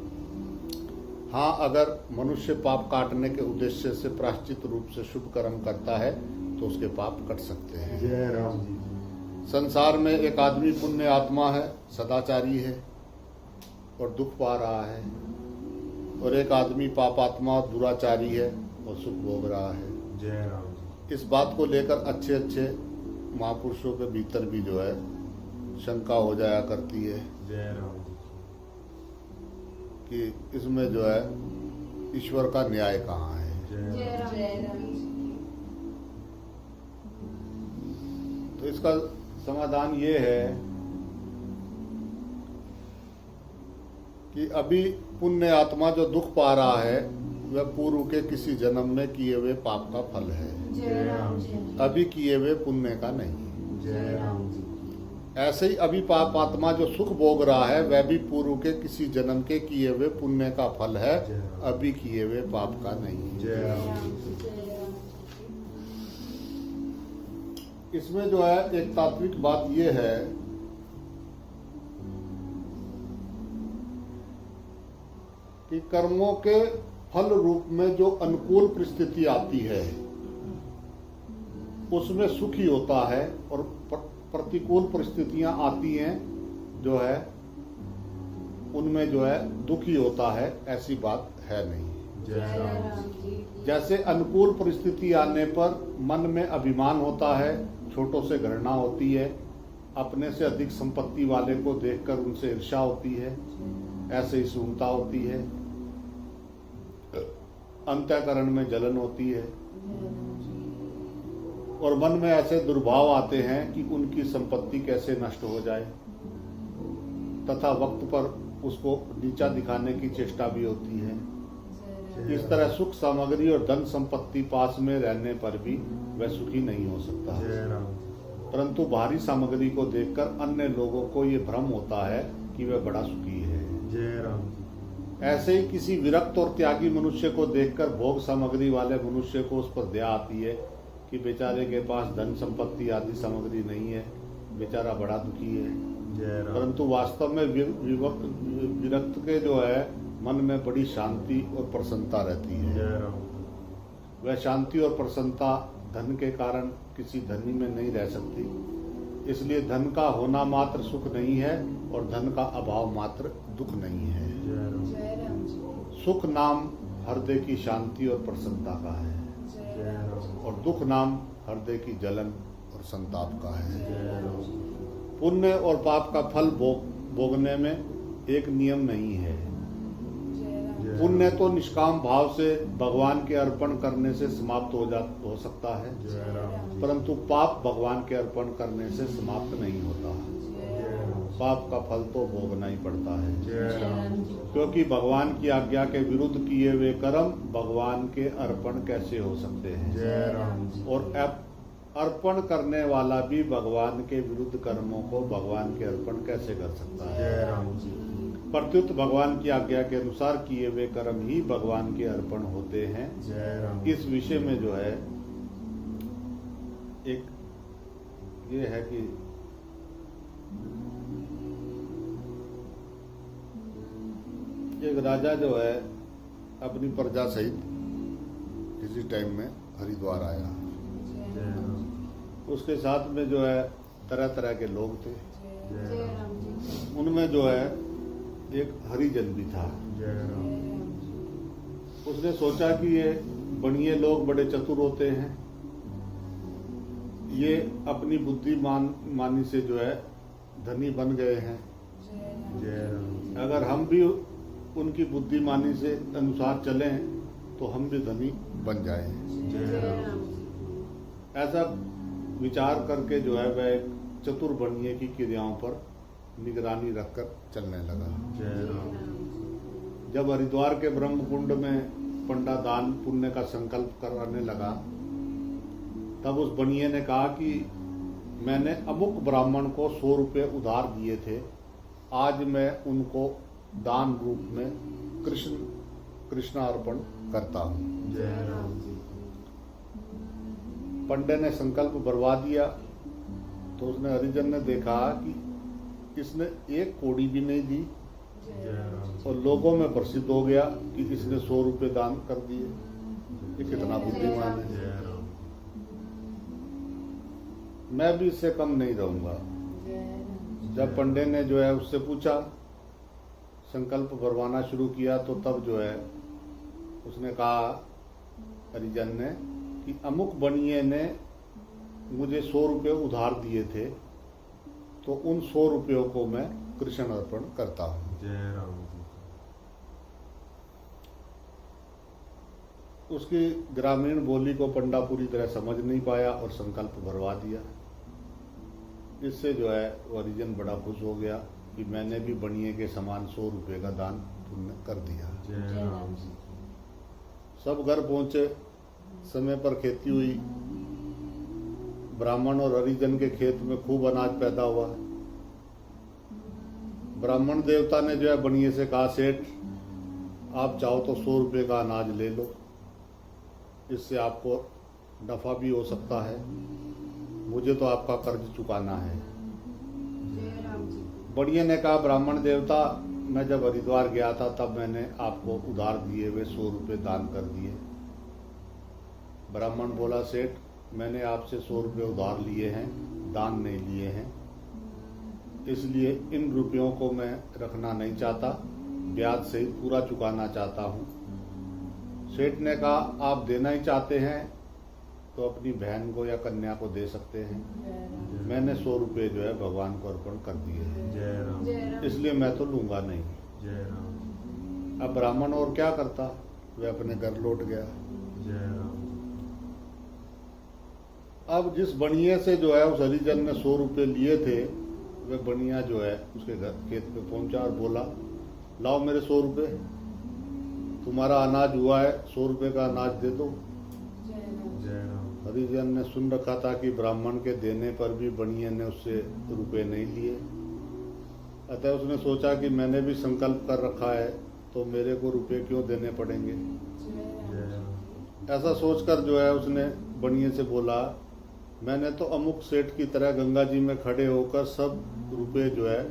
हाँ, अगर मनुष्य पाप काटने के उद्देश्य से प्रायश्चित रूप से शुभ कर्म करता है तो उसके पाप कट सकते हैं।
जय राम जी
संसार में एक आदमी पुण्य आत्मा है, सदाचारी है और दुख पा रहा है, और एक आदमी पापात्मा और दुराचारी है और सुख भोग रहा है।
जय राम जी
इस बात को लेकर अच्छे अच्छे महापुरुषों के भीतर भी जो है शंका हो जाया करती है
जय राम जी
कि इसमें जो है ईश्वर का न्याय कहाँ है।
जय
जय
राम
राम जय राम
तो इसका समाधान ये है कि अभी पुण्य आत्मा जो दुख पा रहा है वह पूर्व के किसी जन्म में किए हुए पाप का फल है,
जय राम जी
अभी किए हुए पुण्य का नहीं।
जय राम जी
ऐसे ही अभी पाप आत्मा जो सुख भोग रहा है वह भी पूर्व के किसी जन्म के किए हुए पुण्य का फल है, अभी किए हुए पाप का नहीं।
जय राम
राम
जी
जय राम
इसमें जो है एक तात्विक बात यह है कि कर्मों के फल रूप में जो अनुकूल परिस्थिति आती है उसमें सुखी होता है, और प्रतिकूल परिस्थितियां आती हैं जो है उनमें जो है दुखी होता है, ऐसी बात है नहीं।
जय राम जी
जैसे अनुकूल परिस्थिति आने पर मन में अभिमान होता है, छोटों से घृणा होती है, अपने से अधिक संपत्ति वाले को देखकर उनसे ईर्ष्या होती है, ऐसे ही सूंघता होती है, अंतःकरण में जलन होती है, और मन में ऐसे दुर्भाव आते हैं कि उनकी संपत्ति कैसे नष्ट हो जाए, तथा वक्त पर उसको नीचा दिखाने की चेष्टा भी होती है। इस तरह सुख सामग्री और धन संपत्ति पास में रहने पर भी वह सुखी नहीं हो सकता,
जय राम जी
परंतु भारी सामग्री को देखकर अन्य लोगों को ये भ्रम होता है कि वह बड़ा सुखी है।
जय राम जी
ऐसे ही किसी विरक्त और त्यागी मनुष्य को देखकर भोग सामग्री वाले मनुष्य को उस पर दया आती है कि बेचारे के पास धन संपत्ति आदि सामग्री नहीं है, बेचारा बड़ा दुखी है।
जय राम
परंतु वास्तव में विरक्त के जो है मन में बड़ी शांति और प्रसन्नता रहती है।
जय राम
वह शांति और प्रसन्नता धन के कारण किसी धनी में नहीं रह सकती, इसलिए धन का होना मात्र सुख नहीं है और धन का अभाव मात्र दुख नहीं है।
जय राम
सुख नाम हृदय की शांति और प्रसन्नता का है
जय राम
और दुख नाम हृदय की जलन और संताप का है।
जय राम
पुण्य और पाप का फल भोगने में एक नियम नहीं है।
जय
पुण्य तो निष्काम भाव से भगवान के अर्पण करने से समाप्त हो सकता है,
जय राम
परंतु पाप भगवान के अर्पण करने से समाप्त नहीं होता।
जय राम
पाप का फल तो भोगना ही पड़ता है,
जय राम
क्योंकि भगवान की आज्ञा के विरुद्ध किए हुए कर्म भगवान के अर्पण कैसे हो सकते हैं।
जय राम
और अर्पण करने वाला भी भगवान के विरुद्ध कर्मों को भगवान के अर्पण कैसे कर सकता है।
जय राम जी
प्रत्युत भगवान की आज्ञा के अनुसार किए हुए कर्म ही भगवान के अर्पण होते हैं।
जय राम
इस विषय में जो है एक ये है कि एक राजा जो है अपनी प्रजा सहित किसी टाइम में हरिद्वार आया।
जय राम
उसके साथ में जो है तरह तरह के लोग थे।
जय राम
उनमें जो है एक हरिजन भी था।
जय राम
उसने सोचा कि ये बनिए लोग बड़े चतुर होते हैं, ये अपनी बुद्धिमानी से जो है धनी बन गए हैं।
जय राम
अगर हम भी उनकी बुद्धिमानी से अनुसार चलें तो हम भी धनी बन जाएं।
जय राम
ऐसा विचार करके जो है वह एक चतुर बनिए की क्रियाओं पर निगरानी रखकर चलने लगा।
जय राम
जब हरिद्वार के ब्रह्म कुंड में पंडा दान पुण्य का संकल्प कराने लगा, तब उस बनिए ने कहा कि मैंने अमुक ब्राह्मण को 100 रुपये उधार दिए थे, आज मैं उनको दान रूप में कृष्णार्पण करता हूँ।
जय राम
पंडे ने संकल्प बरवा दिया तो उसने हरिजन ने देखा कि इसने एक कौड़ी भी नहीं दी
जय राम
और लोगों में प्रसिद्ध हो गया कि इसने 100 रुपये दान कर दिए। ये कितना बुद्धिमान है।
जय राम
मैं भी इससे कम नहीं रहूंगा। जब पंडे ने जो है उससे पूछा, संकल्प भरवाना शुरू किया, तो तब जो है उसने कहा हरिजन ने कि अमुक बनिए ने मुझे 100 रुपये उधार दिए थे, तो उन 100 रुपयों को मैं कृष्ण अर्पण करता हूँ।
जय राम
उसकी ग्रामीण बोली को पंडा पूरी तरह समझ नहीं पाया और संकल्प भरवा दिया। इससे जो है वो हरिजन बड़ा खुश हो गया कि मैंने भी बनिए के समान 100 रुपये का दान पुण्य कर दिया।
जय राम
सब घर पहुंचे, समय पर खेती हुई। ब्राह्मण और हरिजन के खेत में खूब अनाज पैदा हुआ। ब्राह्मण देवता ने जो है बनिए से कहा, सेठ आप चाहो तो 100 रुपये का अनाज ले लो, इससे आपको नफा भी हो सकता है, मुझे तो आपका कर्ज चुकाना है। बनिए ने कहा, ब्राह्मण देवता मैं जब हरिद्वार गया था तब मैंने आपको उधार दिए हुए 100 रुपये दान कर दिए। ब्राह्मण बोला, सेठ मैंने आपसे 100 रुपये उधार लिए हैं, दान नहीं लिए हैं, इसलिए इन रुपयों को मैं रखना नहीं चाहता, ब्याज सहित पूरा चुकाना चाहता हूँ। सेठ ने कहा, आप देना ही चाहते हैं तो अपनी बहन को या कन्या को दे सकते हैं, मैंने 100 रुपये जो है भगवान को अर्पण कर दिए हैं,
जय राम
इसलिए मैं तो लूंगा नहीं।
जय राम
अब ब्राह्मण और क्या करता, वह अपने घर लौट गया।
जय राम
अब जिस बनिए से जो है उस हरिजन ने 100 रुपये लिए थे, वह बनिया जो है उसके घर खेत पे पहुंचा और बोला, लाओ मेरे 100 रुपये, तुम्हारा अनाज हुआ है, 100 रुपये का अनाज दे दो।
जय राम
हरिजन ने सुन रखा था कि ब्राह्मण के देने पर भी बनिए ने उससे रुपये नहीं लिए, अतः उसने सोचा कि मैंने भी संकल्प कर रखा है तो मेरे को रुपये क्यों देने पड़ेंगे।
जय राम
ऐसा सोचकर जो है उसने बनिए से बोला, मैंने तो अमुक सेठ की तरह गंगा जी में खड़े होकर सब रुपये जो है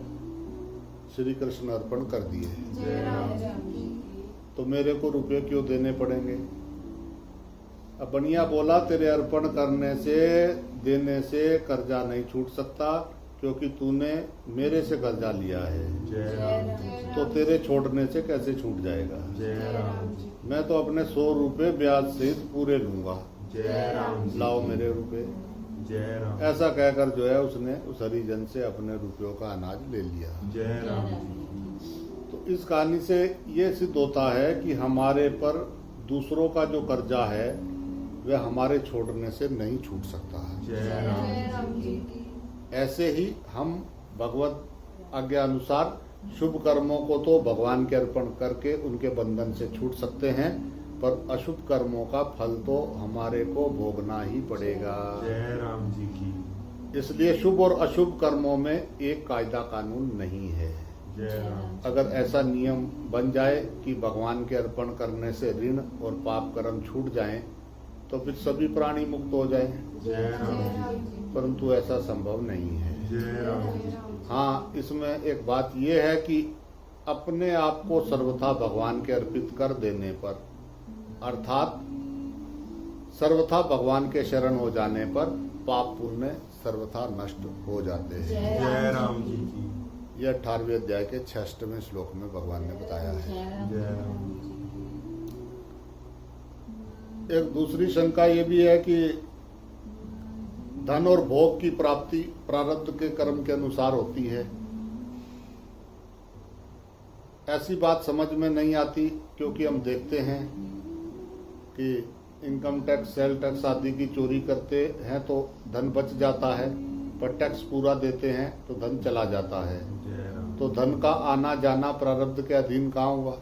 श्री कृष्ण अर्पण कर दिए।
जय राम
तो मेरे को रुपए क्यों देने पड़ेंगे? अब बनिया बोला, तेरे अर्पण करने से, देने से कर्जा नहीं छूट सकता, क्योंकि तूने मेरे से कर्जा लिया है।
जय राम जी
तो तेरे छोड़ने से कैसे छूट जाएगा?
जय राम जी
मैं तो अपने 100 रुपए ब्याज सहित पूरे लूंगा,
जय राम जी
लाओ मेरे रुपए।
जय राम
ऐसा कहकर जो है उसने उस हरिजन से अपने रुपयों का अनाज ले लिया।
जय राम जी
तो इस कहानी से ये सिद्ध होता है कि हमारे पर दूसरों का जो कर्जा है वह हमारे छोड़ने से नहीं छूट सकता है।
जय राम जी
ऐसे ही हम भगवत आज्ञा अनुसार शुभ कर्मों को तो भगवान के अर्पण करके उनके बंधन से छूट सकते हैं, पर अशुभ कर्मों का फल तो हमारे को भोगना ही पड़ेगा।
जय राम जी की
इसलिए शुभ और अशुभ कर्मों में एक कायदा कानून नहीं है।
जय राम
अगर ऐसा नियम बन जाए कि भगवान के अर्पण करने से ऋण और पाप कर्म छूट जाएं, तो फिर सभी प्राणी मुक्त हो जाएं।
जय राम जी
परंतु ऐसा संभव नहीं है।
जय राम जी
हाँ, इसमें एक बात यह है कि अपने आप को सर्वथा भगवान के अर्पित कर देने पर, अर्थात सर्वथा भगवान के शरण हो जाने पर पाप पुण्य सर्वथा नष्ट हो जाते हैं।
जय राम जी की
यह 18वें अध्याय के 6वें श्लोक में भगवान ने बताया है।
जय राम जी
एक दूसरी शंका ये भी है कि धन और भोग की प्राप्ति प्रारब्ध के कर्म के अनुसार होती है। ऐसी बात समझ में नहीं आती, क्योंकि हम देखते हैं कि इनकम टैक्स, सेल टैक्स आदि की चोरी करते हैं तो धन बच जाता है, पर टैक्स पूरा देते हैं तो धन चला जाता है।
जय राम
तो धन का आना जाना प्रारब्ध के अधीन कहाँ हुआ?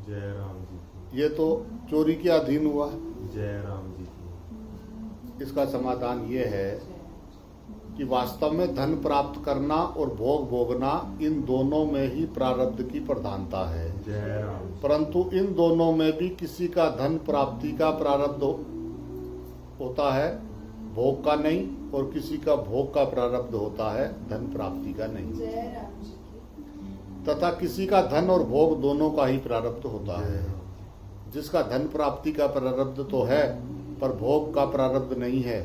जय राम जी की
ये तो चोरी के अधीन हुआ।
जय राम जी की
इसका समाधान ये है कि वास्तव में धन प्राप्त करना और भोग भोगना, इन दोनों में ही प्रारब्ध की प्रधानता है।
जय राम
परंतु इन दोनों में भी किसी का धन प्राप्ति का प्रारब्ध होता है, भोग का नहीं, और किसी का भोग का प्रारब्ध होता है, धन प्राप्ति का नहीं। तथा किसी का धन और भोग दोनों का ही प्रारब्ध होता है। जिसका धन प्राप्ति का प्रारब्ध तो है पर भोग का प्रारब्ध नहीं है,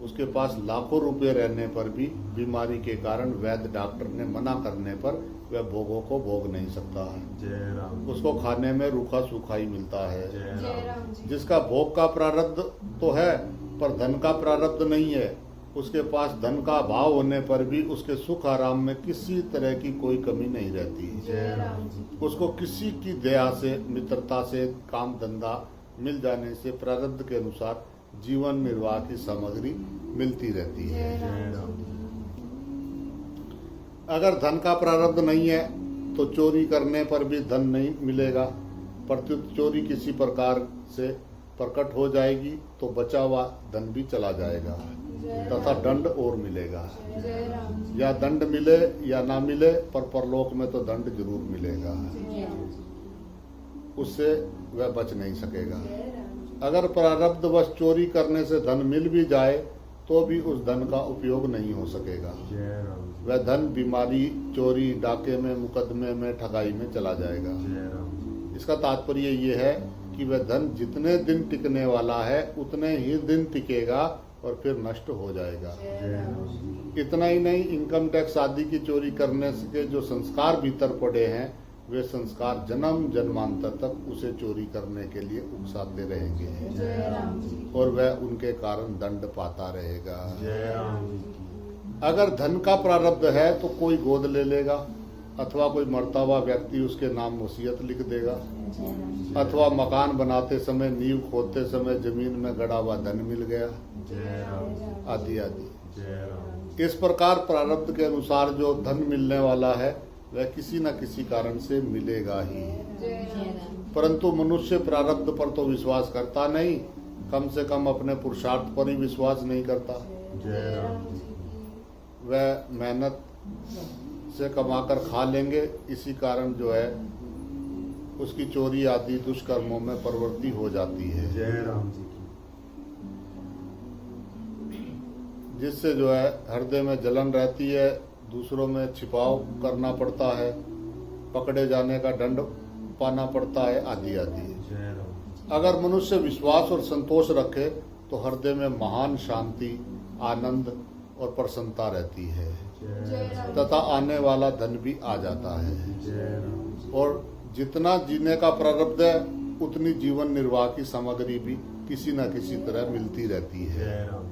उसके पास लाखों रुपए रहने पर भी बीमारी के कारण वैद्य डॉक्टर ने मना करने पर वह भोगों को भोग नहीं सकता है।
जय राम
उसको खाने में रूखा सूखा ही मिलता है।
जय राम
जिसका भोग का प्रारब्ध तो है पर धन का प्रारब्ध नहीं है, उसके पास धन का अभाव होने पर भी उसके सुख आराम में किसी तरह की कोई कमी नहीं रहती।
जय राम
उसको किसी की दया से, मित्रता से, काम धंधा मिल जाने से प्रारब्ध के अनुसार जीवन निर्वाह की सामग्री मिलती रहती है।
जय राम
अगर धन का प्रारब्ध नहीं है तो चोरी करने पर भी धन नहीं मिलेगा, प्रत्युत चोरी किसी प्रकार से प्रकट हो जाएगी तो बचा हुआ धन भी चला जाएगा तथा दंड और मिलेगा। या दंड मिले या ना मिले, पर परलोक में तो दंड जरूर मिलेगा, उससे वह बच नहीं सकेगा। अगर प्रारब्धवश चोरी करने से धन मिल भी जाए तो भी उस धन का उपयोग नहीं हो सकेगा।
जय राम
वह धन बीमारी, चोरी, डाके में, मुकदमे में, ठगाई में चला जाएगा।
जय राम
इसका तात्पर्य ये है कि वह धन जितने दिन टिकने वाला है उतने ही दिन टिकेगा और फिर नष्ट हो जाएगा।
जय राम
इतना ही नहीं, इनकम टैक्स आदि की चोरी करने के जो संस्कार भीतर पड़े हैं वे संस्कार जन्म जन्मांतर तक उसे चोरी करने के लिए उकसाते रहेंगे और वह उनके कारण दंड पाता रहेगा।
जय राम
अगर धन का प्रारब्ध है तो कोई गोद ले लेगा, अथवा कोई मरता हुआ व्यक्ति उसके नाम वसीयत लिख देगा, अथवा मकान बनाते समय, नींव खोदते समय जमीन में गड़ा हुआ धन मिल गया,
जय राम
आदि आदि।
जय राम
इस प्रकार प्रारब्ध के अनुसार जो धन मिलने वाला है वह किसी न किसी कारण से मिलेगा ही। परंतु मनुष्य प्रारब्ध पर तो विश्वास करता नहीं, कम से कम अपने पुरुषार्थ पर ही विश्वास नहीं करता।
जय राम
वह मेहनत से कमाकर खा लेंगे, इसी कारण जो है उसकी चोरी आदि दुष्कर्मों में प्रवृत्ति हो जाती है,
जय राम जी
जिससे जो है हृदय में जलन रहती है, दूसरों में छिपाव करना पड़ता है, पकड़े जाने का दंड पाना पड़ता है, आदि आदि। अगर मनुष्य विश्वास और संतोष रखे तो हृदय में महान शांति, आनंद और प्रसन्नता रहती है
जय राम
तथा आने वाला धन भी आ जाता है।
जय राम
और जितना जीने का प्रारब्ध है उतनी जीवन निर्वाह की सामग्री भी किसी न किसी तरह मिलती रहती है।
जय राम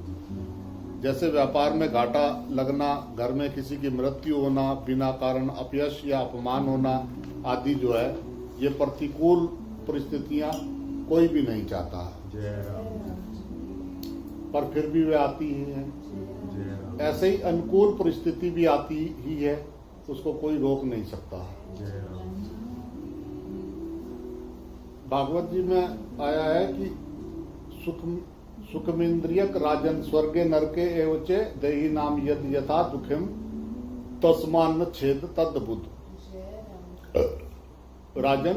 जैसे व्यापार में घाटा लगना, घर में किसी की मृत्यु होना, बिना कारण अपयश या अपमान होना आदि जो है, ये प्रतिकूल परिस्थितियां कोई भी नहीं चाहता,
जय राम
पर फिर भी वे आती ही हैं।
जय राम
ऐसे ही अनुकूल परिस्थिति भी आती ही है, उसको कोई रोक नहीं सकता।
जय राम
भागवत जी में आया है कि सुखमिंद्रियक राजन स्वर्गे नरके एवचे देही नाम यद यथा दुखिम तस्मान छेद तद बुद्ध। राजन,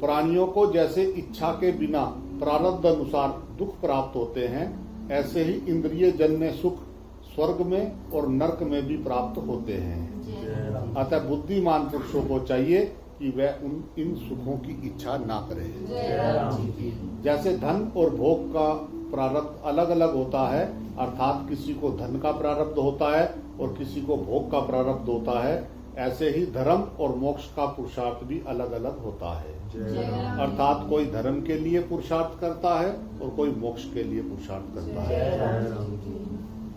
प्राणियों को जैसे इच्छा के बिना प्रारब्ध अनुसार दुख प्राप्त होते हैं, ऐसे ही इंद्रिय जन्य सुख स्वर्ग में और नरक में भी प्राप्त होते हैं।
जय राम
अतः बुद्धिमान पुरुषों को चाहिए कि वह इन सुखों की इच्छा ना करे।
जय राम जी की
जैसे धन और भोग का प्रारब्ध अलग अलग होता है, अर्थात किसी को धन का प्रारब्ध होता है और किसी को भोग का प्रारब्ध होता है, ऐसे ही धर्म और मोक्ष का पुरुषार्थ भी अलग अलग होता है।
जय राम
अर्थात कोई धर्म के लिए पुरुषार्थ करता है और कोई मोक्ष के लिए पुरुषार्थ करता है।
जय राम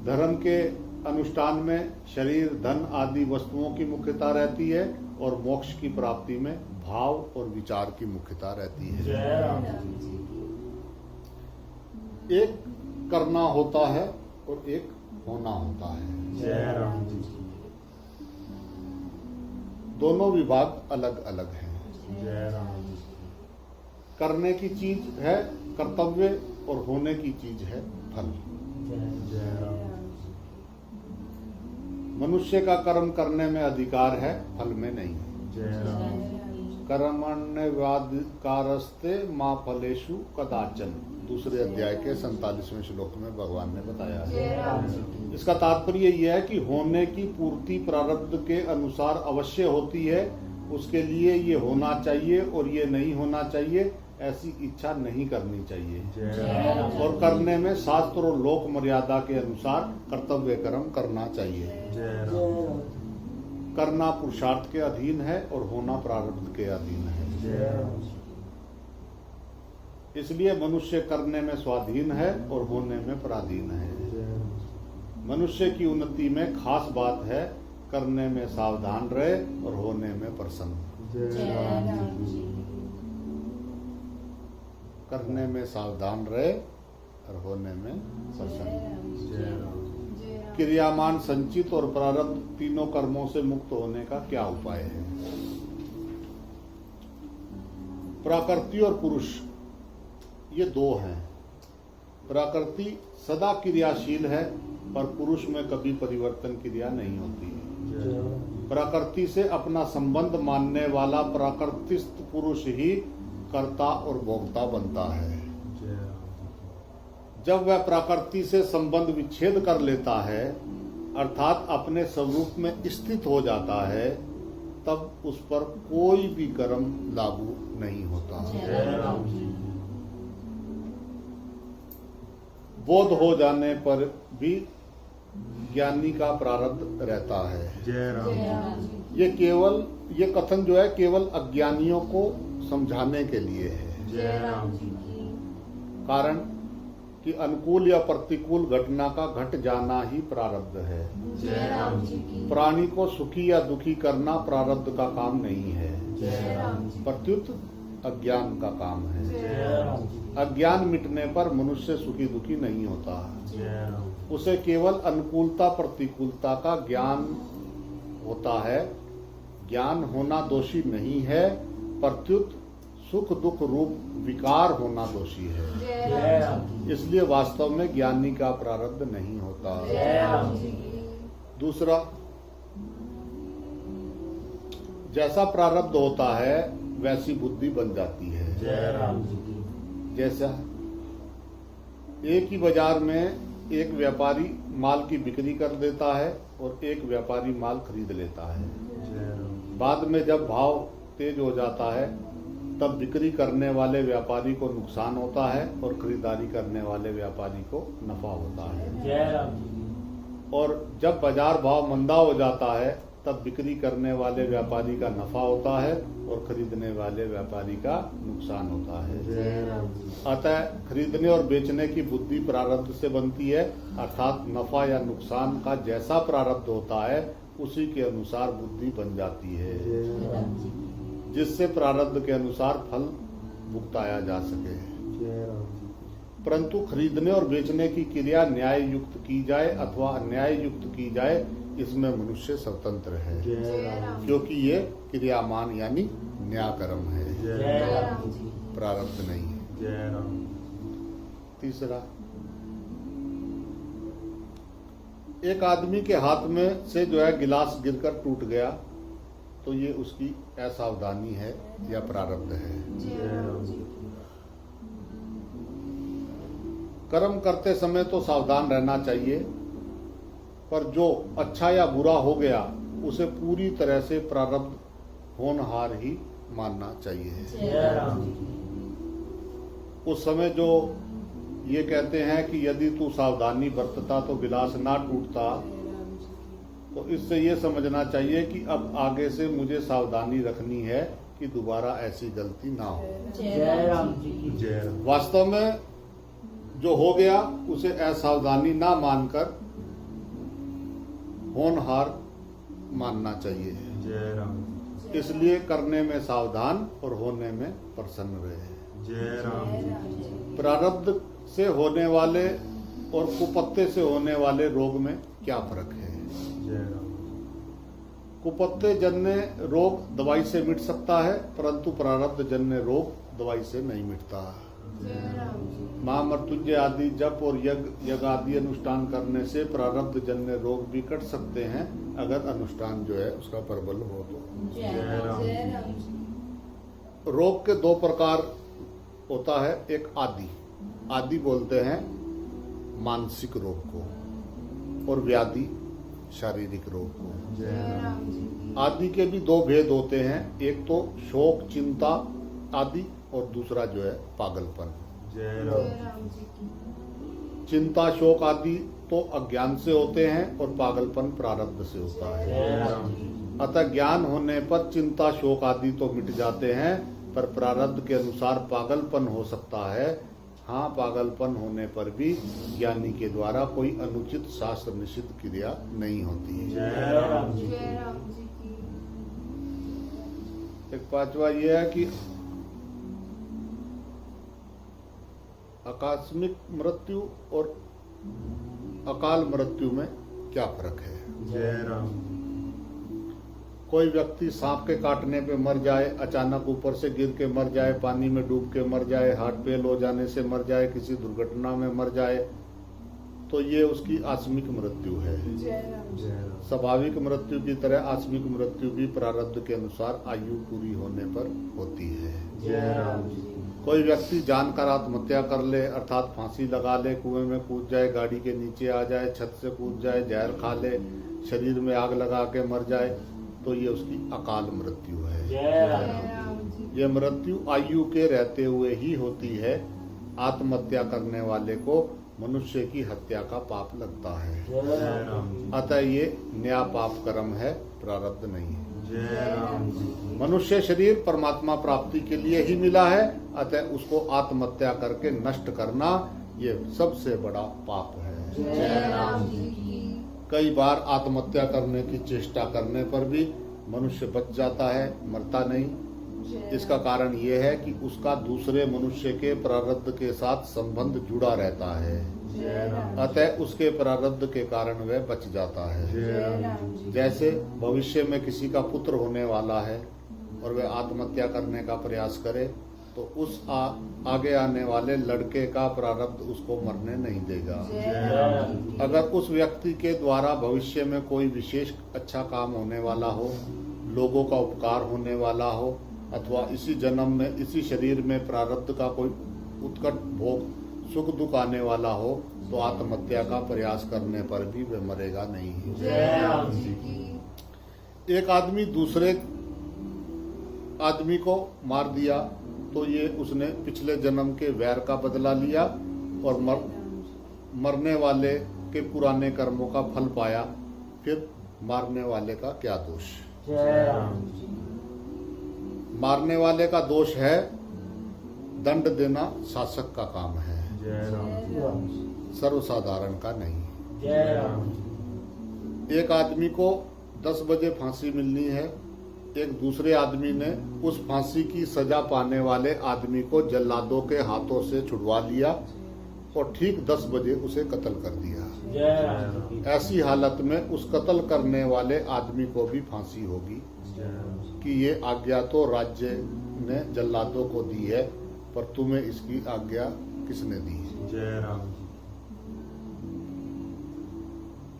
धर्म के अनुष्ठान में शरीर, धन आदि वस्तुओं की मुख्यता रहती है और मोक्ष की प्राप्ति में भाव और विचार की मुख्यता रहती है।
जय राम
एक करना होता है और एक होना होता है।
जय राम जी
दोनों विभाग अलग अलग हैं।
जय राम
करने की चीज है कर्तव्य और होने की चीज है फल।
जय राम
मनुष्य का कर्म करने में अधिकार है, फल में नहीं।
जय राम
कर्मण्यवाधिकारस्ते मां फलेषु कदाचन, दूसरे अध्याय के 47वें श्लोक में भगवान ने बताया है।
जय राम जी
इसका तात्पर्य यह है कि होने की पूर्ति प्रारब्ध के अनुसार अवश्य होती है, उसके लिए ये होना चाहिए और ये नहीं होना चाहिए, ऐसी इच्छा नहीं करनी चाहिए।
जय राम
और करने में शास्त्र और लोक मर्यादा के अनुसार कर्तव्य कर्म करना चाहिए।
जय राम
करना पुरुषार्थ के अधीन है और होना प्रारब्ध के अधीन है।
जय राम
इसलिए मनुष्य करने में स्वाधीन है और होने में पराधीन है। मनुष्य की उन्नति में खास बात है करने में सावधान रहे और होने में प्रसन्न।
जय राम जी
करने में सावधान रहे और होने में प्रसन्न।
जय राम
क्रियामान, संचित और प्रारब्ध तीनों कर्मों से मुक्त होने का क्या उपाय है? प्रकृति और पुरुष ये दो हैं। प्रकृति सदा क्रियाशील है पर पुरुष में कभी परिवर्तन क्रिया नहीं होती है। प्रकृति से अपना संबंध मानने वाला प्राकृतिस्थ पुरुष ही कर्ता और भोक्ता बनता है। जब वह प्रकृति से संबंध विच्छेद कर लेता है, अर्थात अपने स्वरूप में स्थित हो जाता है, तब उस पर कोई भी कर्म लागू नहीं होता। बोध हो जाने पर भी ज्ञानी का प्रारब्ध रहता है।
जय राम
ये कथन जो है केवल अज्ञानियों को समझाने के लिए है।
जय राम
कारण कि अनुकूल या प्रतिकूल घटना का घट जाना ही प्रारब्ध है।
जय राम जी की
प्राणी को सुखी या दुखी करना प्रारब्ध का काम नहीं है,
जय राम जी
प्रत्युत अज्ञान का काम है।
जय राम
अज्ञान मिटने पर मनुष्य सुखी दुखी नहीं होता।
जय राम
उसे केवल अनुकूलता प्रतिकूलता का ज्ञान होता है। ज्ञान होना दोषी नहीं है, प्रत्युत सुख दुख रूप विकार होना दोषी है।
जय राम
इसलिए वास्तव में ज्ञानी का प्रारब्ध नहीं होता।
जय राम जी की
दूसरा, जैसा प्रारब्ध होता है वैसी बुद्धि बन जाती है।
जय राम
जैसा एक ही बाजार में एक व्यापारी माल की बिक्री कर देता है और एक व्यापारी माल खरीद लेता है।
जय राम
बाद में जब भाव तेज हो जाता है तब बिक्री करने वाले व्यापारी को नुकसान होता है और खरीदारी करने वाले व्यापारी को नफा होता है।
जय राम जी की।
और जब बाजार भाव मंदा हो जाता है तब बिक्री करने वाले व्यापारी का नफा होता है और खरीदने वाले व्यापारी का नुकसान होता है।
जय राम जी।
अतः खरीदने और बेचने की बुद्धि प्रारब्ध से बनती है, अर्थात नफा या नुकसान का जैसा प्रारब्ध होता है उसी के अनुसार बुद्धि बन जाती है,
जय राम जी।
जिससे प्रारब्ध के अनुसार फल भुगताया जा सके।
जय राम जी।
परंतु खरीदने और बेचने की क्रिया न्याय युक्त की जाए अथवा अन्याय युक्त की जाए, इसमें मनुष्य स्वतंत्र है,
जय राम।
क्योंकि ये क्रियामान यानी न्यायकर्म है,
जय राम जी की।
प्रारब्ध नहीं है।
जय राम।
तीसरा, एक आदमी के हाथ में से जो है गिलास गिरकर टूट गया तो ये उसकी असावधानी है या प्रारब्ध है।
जय राम जी।
कर्म करते समय तो सावधान रहना चाहिए, पर जो अच्छा या बुरा हो गया उसे पूरी तरह से प्रारब्ध होनहार ही मानना चाहिए।
जय राम जी की।
उस समय जो ये कहते हैं कि यदि तू सावधानी बरतता तो गिलास ना टूटता, तो इससे ये समझना चाहिए कि अब आगे से मुझे सावधानी रखनी है कि दोबारा ऐसी गलती ना हो।
जय राम जी की।
जय राम।
वास्तव में जो हो गया उसे असावधानी ना मानकर होनहार मानना चाहिए।
जय राम।
इसलिए करने में सावधान और होने में प्रसन्न रहे।
जय राम।
प्रारब्ध से होने वाले और कुपत्ते से होने वाले रोग में क्या फर्क है?
जय राम।
कुपत्ते जन्य रोग दवाई से मिट सकता है, परंतु प्रारब्ध जन्य रोग दवाई से नहीं मिटता। महामृत्युंजय आदि जप और यज्ञ आदि अनुष्ठान करने से प्रारब्ध जन्य रोग भी कट सकते हैं, अगर अनुष्ठान जो है उसका प्रबल हो तो।
जय राम।
रोग के दो प्रकार होता है, एक आदि बोलते हैं मानसिक रोग को, और व्याधि शारीरिक रोग को।
जय राम।
आदि के भी दो भेद होते हैं, एक तो शोक चिंता आदि और दूसरा जो है पागलपन।
जय राम।
चिंता शोक आदि तो अज्ञान से होते हैं और पागलपन प्रारब्ध से होता है।
जय राम जी।
अतः ज्ञान होने पर चिंता शोक आदि तो मिट जाते हैं, पर प्रारब्ध के अनुसार पागलपन हो सकता है। हाँ, पागलपन होने पर भी ज्ञानी के द्वारा कोई अनुचित शास्त्र निषिद्ध क्रिया नहीं होती है।
जय राम जी।
एक पांचवा यह है कि आकस्मिक मृत्यु और अकाल मृत्यु में क्या फर्क है?
जय राम।
कोई व्यक्ति सांप के काटने पे मर जाए, अचानक ऊपर से गिर के मर जाए, पानी में डूब के मर जाए, हार्ट फेल हो जाने से मर जाए, किसी दुर्घटना में मर जाए, तो ये उसकी आकस्मिक मृत्यु है।
जय राम।
स्वाभाविक मृत्यु की तरह आकस्मिक मृत्यु भी प्रारब्ध के अनुसार आयु पूरी होने पर होती है।
जय राम जी।
कोई व्यक्ति जानकर आत्महत्या कर ले, अर्थात फांसी लगा ले, कुएं में कूद जाए, गाड़ी के नीचे आ जाए, छत से कूद जाए, जहर खा ले, शरीर में आग लगा के मर जाए, तो ये उसकी अकाल मृत्यु है।
जय राम।
ये मृत्यु आयु के रहते हुए ही होती है। आत्महत्या करने वाले को मनुष्य की हत्या का पाप लगता है।
जय राम।
अतः ये न्या पाप कर्म है, प्रारब्ध नहीं है।
जय राम जी।
मनुष्य शरीर परमात्मा प्राप्ति के लिए ही मिला है, अतः उसको आत्महत्या करके नष्ट करना ये सबसे बड़ा पाप है।
जय राम जी।
कई बार आत्महत्या करने की चेष्टा करने पर भी मनुष्य बच जाता है, मरता नहीं। इसका कारण यह है कि उसका दूसरे मनुष्य के प्रारब्ध के साथ संबंध जुड़ा रहता है,
जय राम।
अतः उसके प्रारब्ध के कारण वह बच जाता है।
जय राम।
जैसे भविष्य में किसी का पुत्र होने वाला है और वह आत्महत्या करने का प्रयास करे, तो उस आगे आने वाले लड़के का प्रारब्ध उसको मरने नहीं देगा। अगर उस व्यक्ति के द्वारा भविष्य में कोई विशेष अच्छा काम होने वाला हो, लोगों का उपकार होने वाला हो, अथवा इसी जन्म में इसी शरीर में प्रारब्ध का कोई उत्कट भोग सुख दुख आने वाला हो, तो आत्महत्या का प्रयास करने पर भी वह मरेगा नहीं।
जय राम जी।
एक आदमी दूसरे आदमी को मार दिया तो ये उसने पिछले जन्म के वैर का बदला लिया और मरने वाले के पुराने कर्मों का फल पाया। फिर मारने वाले का क्या दोष?
जय राम जी
मारने वाले का दोष है दंड देना शासक का काम है,
जय राम जी।
सर्वसाधारण का नहीं।
जय राम जी
एक आदमी को 10 बजे फांसी मिलनी है, एक दूसरे आदमी ने उस फांसी की सजा पाने वाले आदमी को जल्लादों के हाथों से छुड़वा लिया और ठीक 10 बजे उसे कत्ल कर दिया।
जय राम जी
ऐसी हालत में उस कत्ल करने वाले आदमी को भी फांसी होगी
जय राम जी।
कि ये आज्ञा तो राज्य ने जल्लादों को दी है, पर तुम्हें इसकी आज्ञा किसने दी है?
जय राम जी।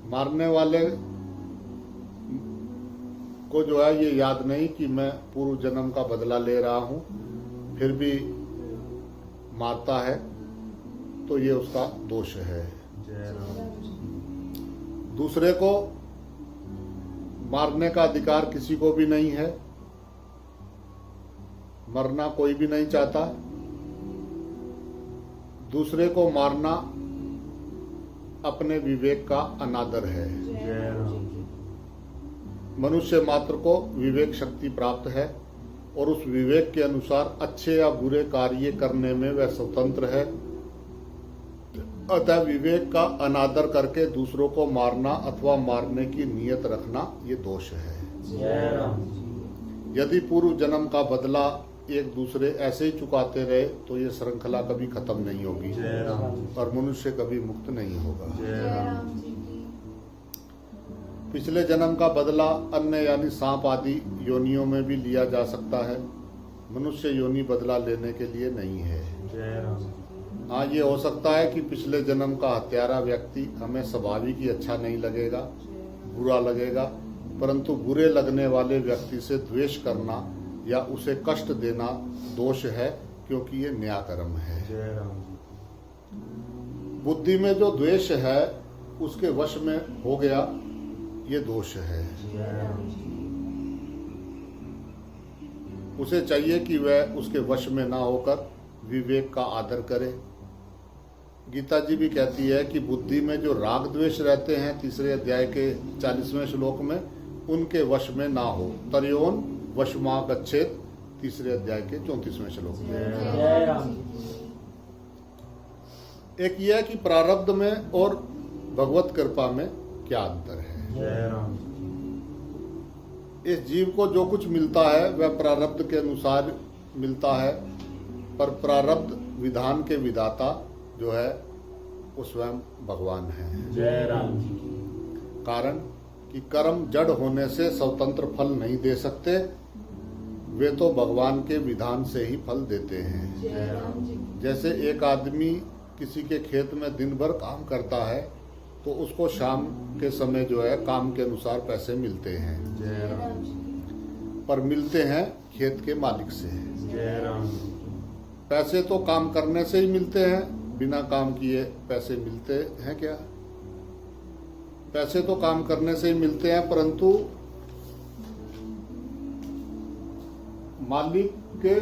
मारने वाले को जो है ये याद नहीं कि मैं पूर्व जन्म का बदला ले रहा हूं, फिर भी मारता है तो ये उसका दोष है।
जय राम जी।
दूसरे को मारने का अधिकार किसी को भी नहीं है, मरना कोई भी नहीं चाहता। दूसरे को मारना अपने विवेक का अनादर है।
जय राम जी।
मनुष्य मात्र को विवेक शक्ति प्राप्त है और उस विवेक के अनुसार अच्छे या बुरे कार्य करने में वह स्वतंत्र है। अतः विवेक का अनादर करके दूसरों को मारना अथवा मारने की नीयत रखना ये दोष है।
जय राम जी
यदि पूर्व जन्म का बदला एक दूसरे ऐसे ही चुकाते रहे तो ये श्रृंखला कभी खत्म नहीं होगी
जय राम जी।
और मनुष्य कभी मुक्त नहीं होगा।
जय राम जी।
पिछले जन्म का बदला अन्य यानी सांप आदि योनियों में भी लिया जा सकता है, मनुष्य योनि बदला लेने के लिए नहीं है।
जय राम जी।
हाँ, ये हो सकता है कि पिछले जन्म का हत्यारा व्यक्ति हमें स्वाभाविक ही अच्छा नहीं लगेगा, बुरा लगेगा, परंतु बुरे लगने वाले व्यक्ति से द्वेष करना या उसे कष्ट देना दोष है, क्योंकि ये न्याय कर्म है।
जय राम जी।
बुद्धि में जो द्वेष है उसके वश में हो गया, ये दोष है।
जय राम जी।
उसे चाहिए कि वह उसके वश में ना होकर विवेक का आदर करे। गीता जी भी कहती है कि बुद्धि में जो राग द्वेष रहते हैं 3 अध्याय के 40वें श्लोक में, उनके वश में ना हो। तर्योन वशमा गच्छेत 3 अध्याय के 34वें श्लोक में।
जय राम जी
एक यह है कि प्रारब्ध में और भगवत कृपा में क्या अंतर है।
जय राम जी।
इस जीव को जो कुछ मिलता है वह प्रारब्ध के अनुसार मिलता है, पर प्रारब्ध विधान के विधाता जो है वो स्वयं भगवान है।
जय राम जी।
कारण कि कर्म जड़ होने से स्वतंत्र फल नहीं दे सकते, वे तो भगवान के विधान से ही फल देते हैं।
जय राम जी।
जैसे एक आदमी किसी के खेत में दिन भर काम करता है तो उसको शाम के समय जो है काम के अनुसार पैसे मिलते हैं,
जय राम जी।
पर मिलते हैं खेत के मालिक से।
जय राम जी।
पैसे तो काम करने से ही मिलते हैं, बिना काम किए पैसे मिलते हैं क्या? पैसे तो काम करने से ही मिलते हैं, परंतु मालिक के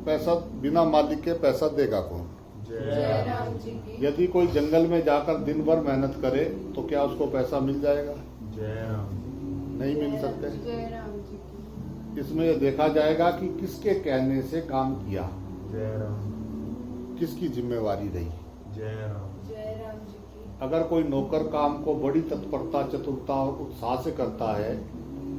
पैसा, बिना मालिक के पैसा देगा कौन?
जय
राम जी की
यदि कोई जंगल में जाकर दिन भर मेहनत करे तो क्या उसको पैसा मिल जाएगा?
जय राम जी।
नहीं मिल सकते।
जय राम जी की
इसमें यह देखा जाएगा कि किसके कहने से काम किया,
जय राम।
किसकी जिम्मेवारी रही।
जय राम।
जय राम जी की
अगर कोई नौकर काम को बड़ी तत्परता, चतुरता और उत्साह से करता है,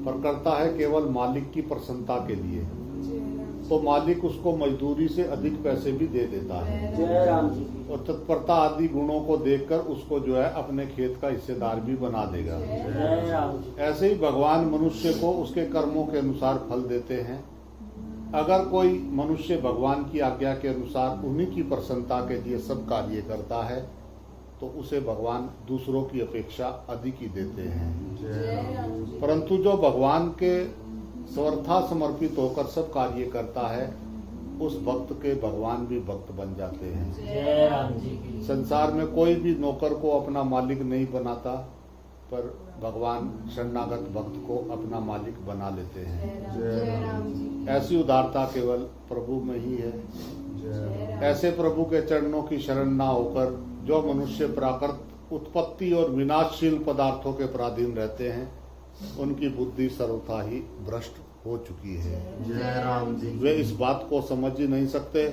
पर करता है केवल मालिक की प्रसन्नता के लिए,
जय राम
तो मालिक उसको मजदूरी से अधिक पैसे भी दे देता है
जय राम जी की
और तत्परता आदि गुणों को देखकर उसको जो है अपने खेत का हिस्सेदार भी बना देगा।
जय राम जी
ऐसे ही भगवान मनुष्य को उसके कर्मों के अनुसार फल देते हैं। अगर कोई मनुष्य भगवान की आज्ञा के अनुसार उन्हीं की प्रसन्नता के लिए सब कार्य करता है तो उसे भगवान दूसरों की अपेक्षा अधिक ही देते हैं।
जय राम।
परंतु जो भगवान के स्वर्था समर्पित होकर सब कार्य करता है, उस भक्त के भगवान भी भक्त बन जाते हैं।
जय राम जी की
संसार में कोई भी नौकर को अपना मालिक नहीं बनाता, पर भगवान शरणागत भक्त को अपना मालिक बना लेते हैं।
जय राम जी की
ऐसी उदारता केवल प्रभु में ही है।
जय
ऐसे प्रभु के चरणों की शरण ना होकर जो मनुष्य प्राकृत उत्पत्ति और विनाशशील पदार्थों के पराधीन रहते हैं, उनकी बुद्धि सर्वथा ही भ्रष्ट हो चुकी है।
जय राम जी
वे इस बात को समझ ही नहीं सकते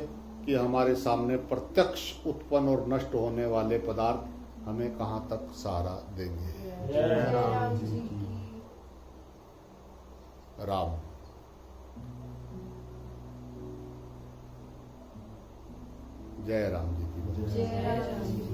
कि हमारे सामने प्रत्यक्ष उत्पन्न और नष्ट होने वाले पदार्थ हमें कहाँ तक सहारा देंगे।
जय राम जी की
राम। जय राम जी की।
जय राम जी की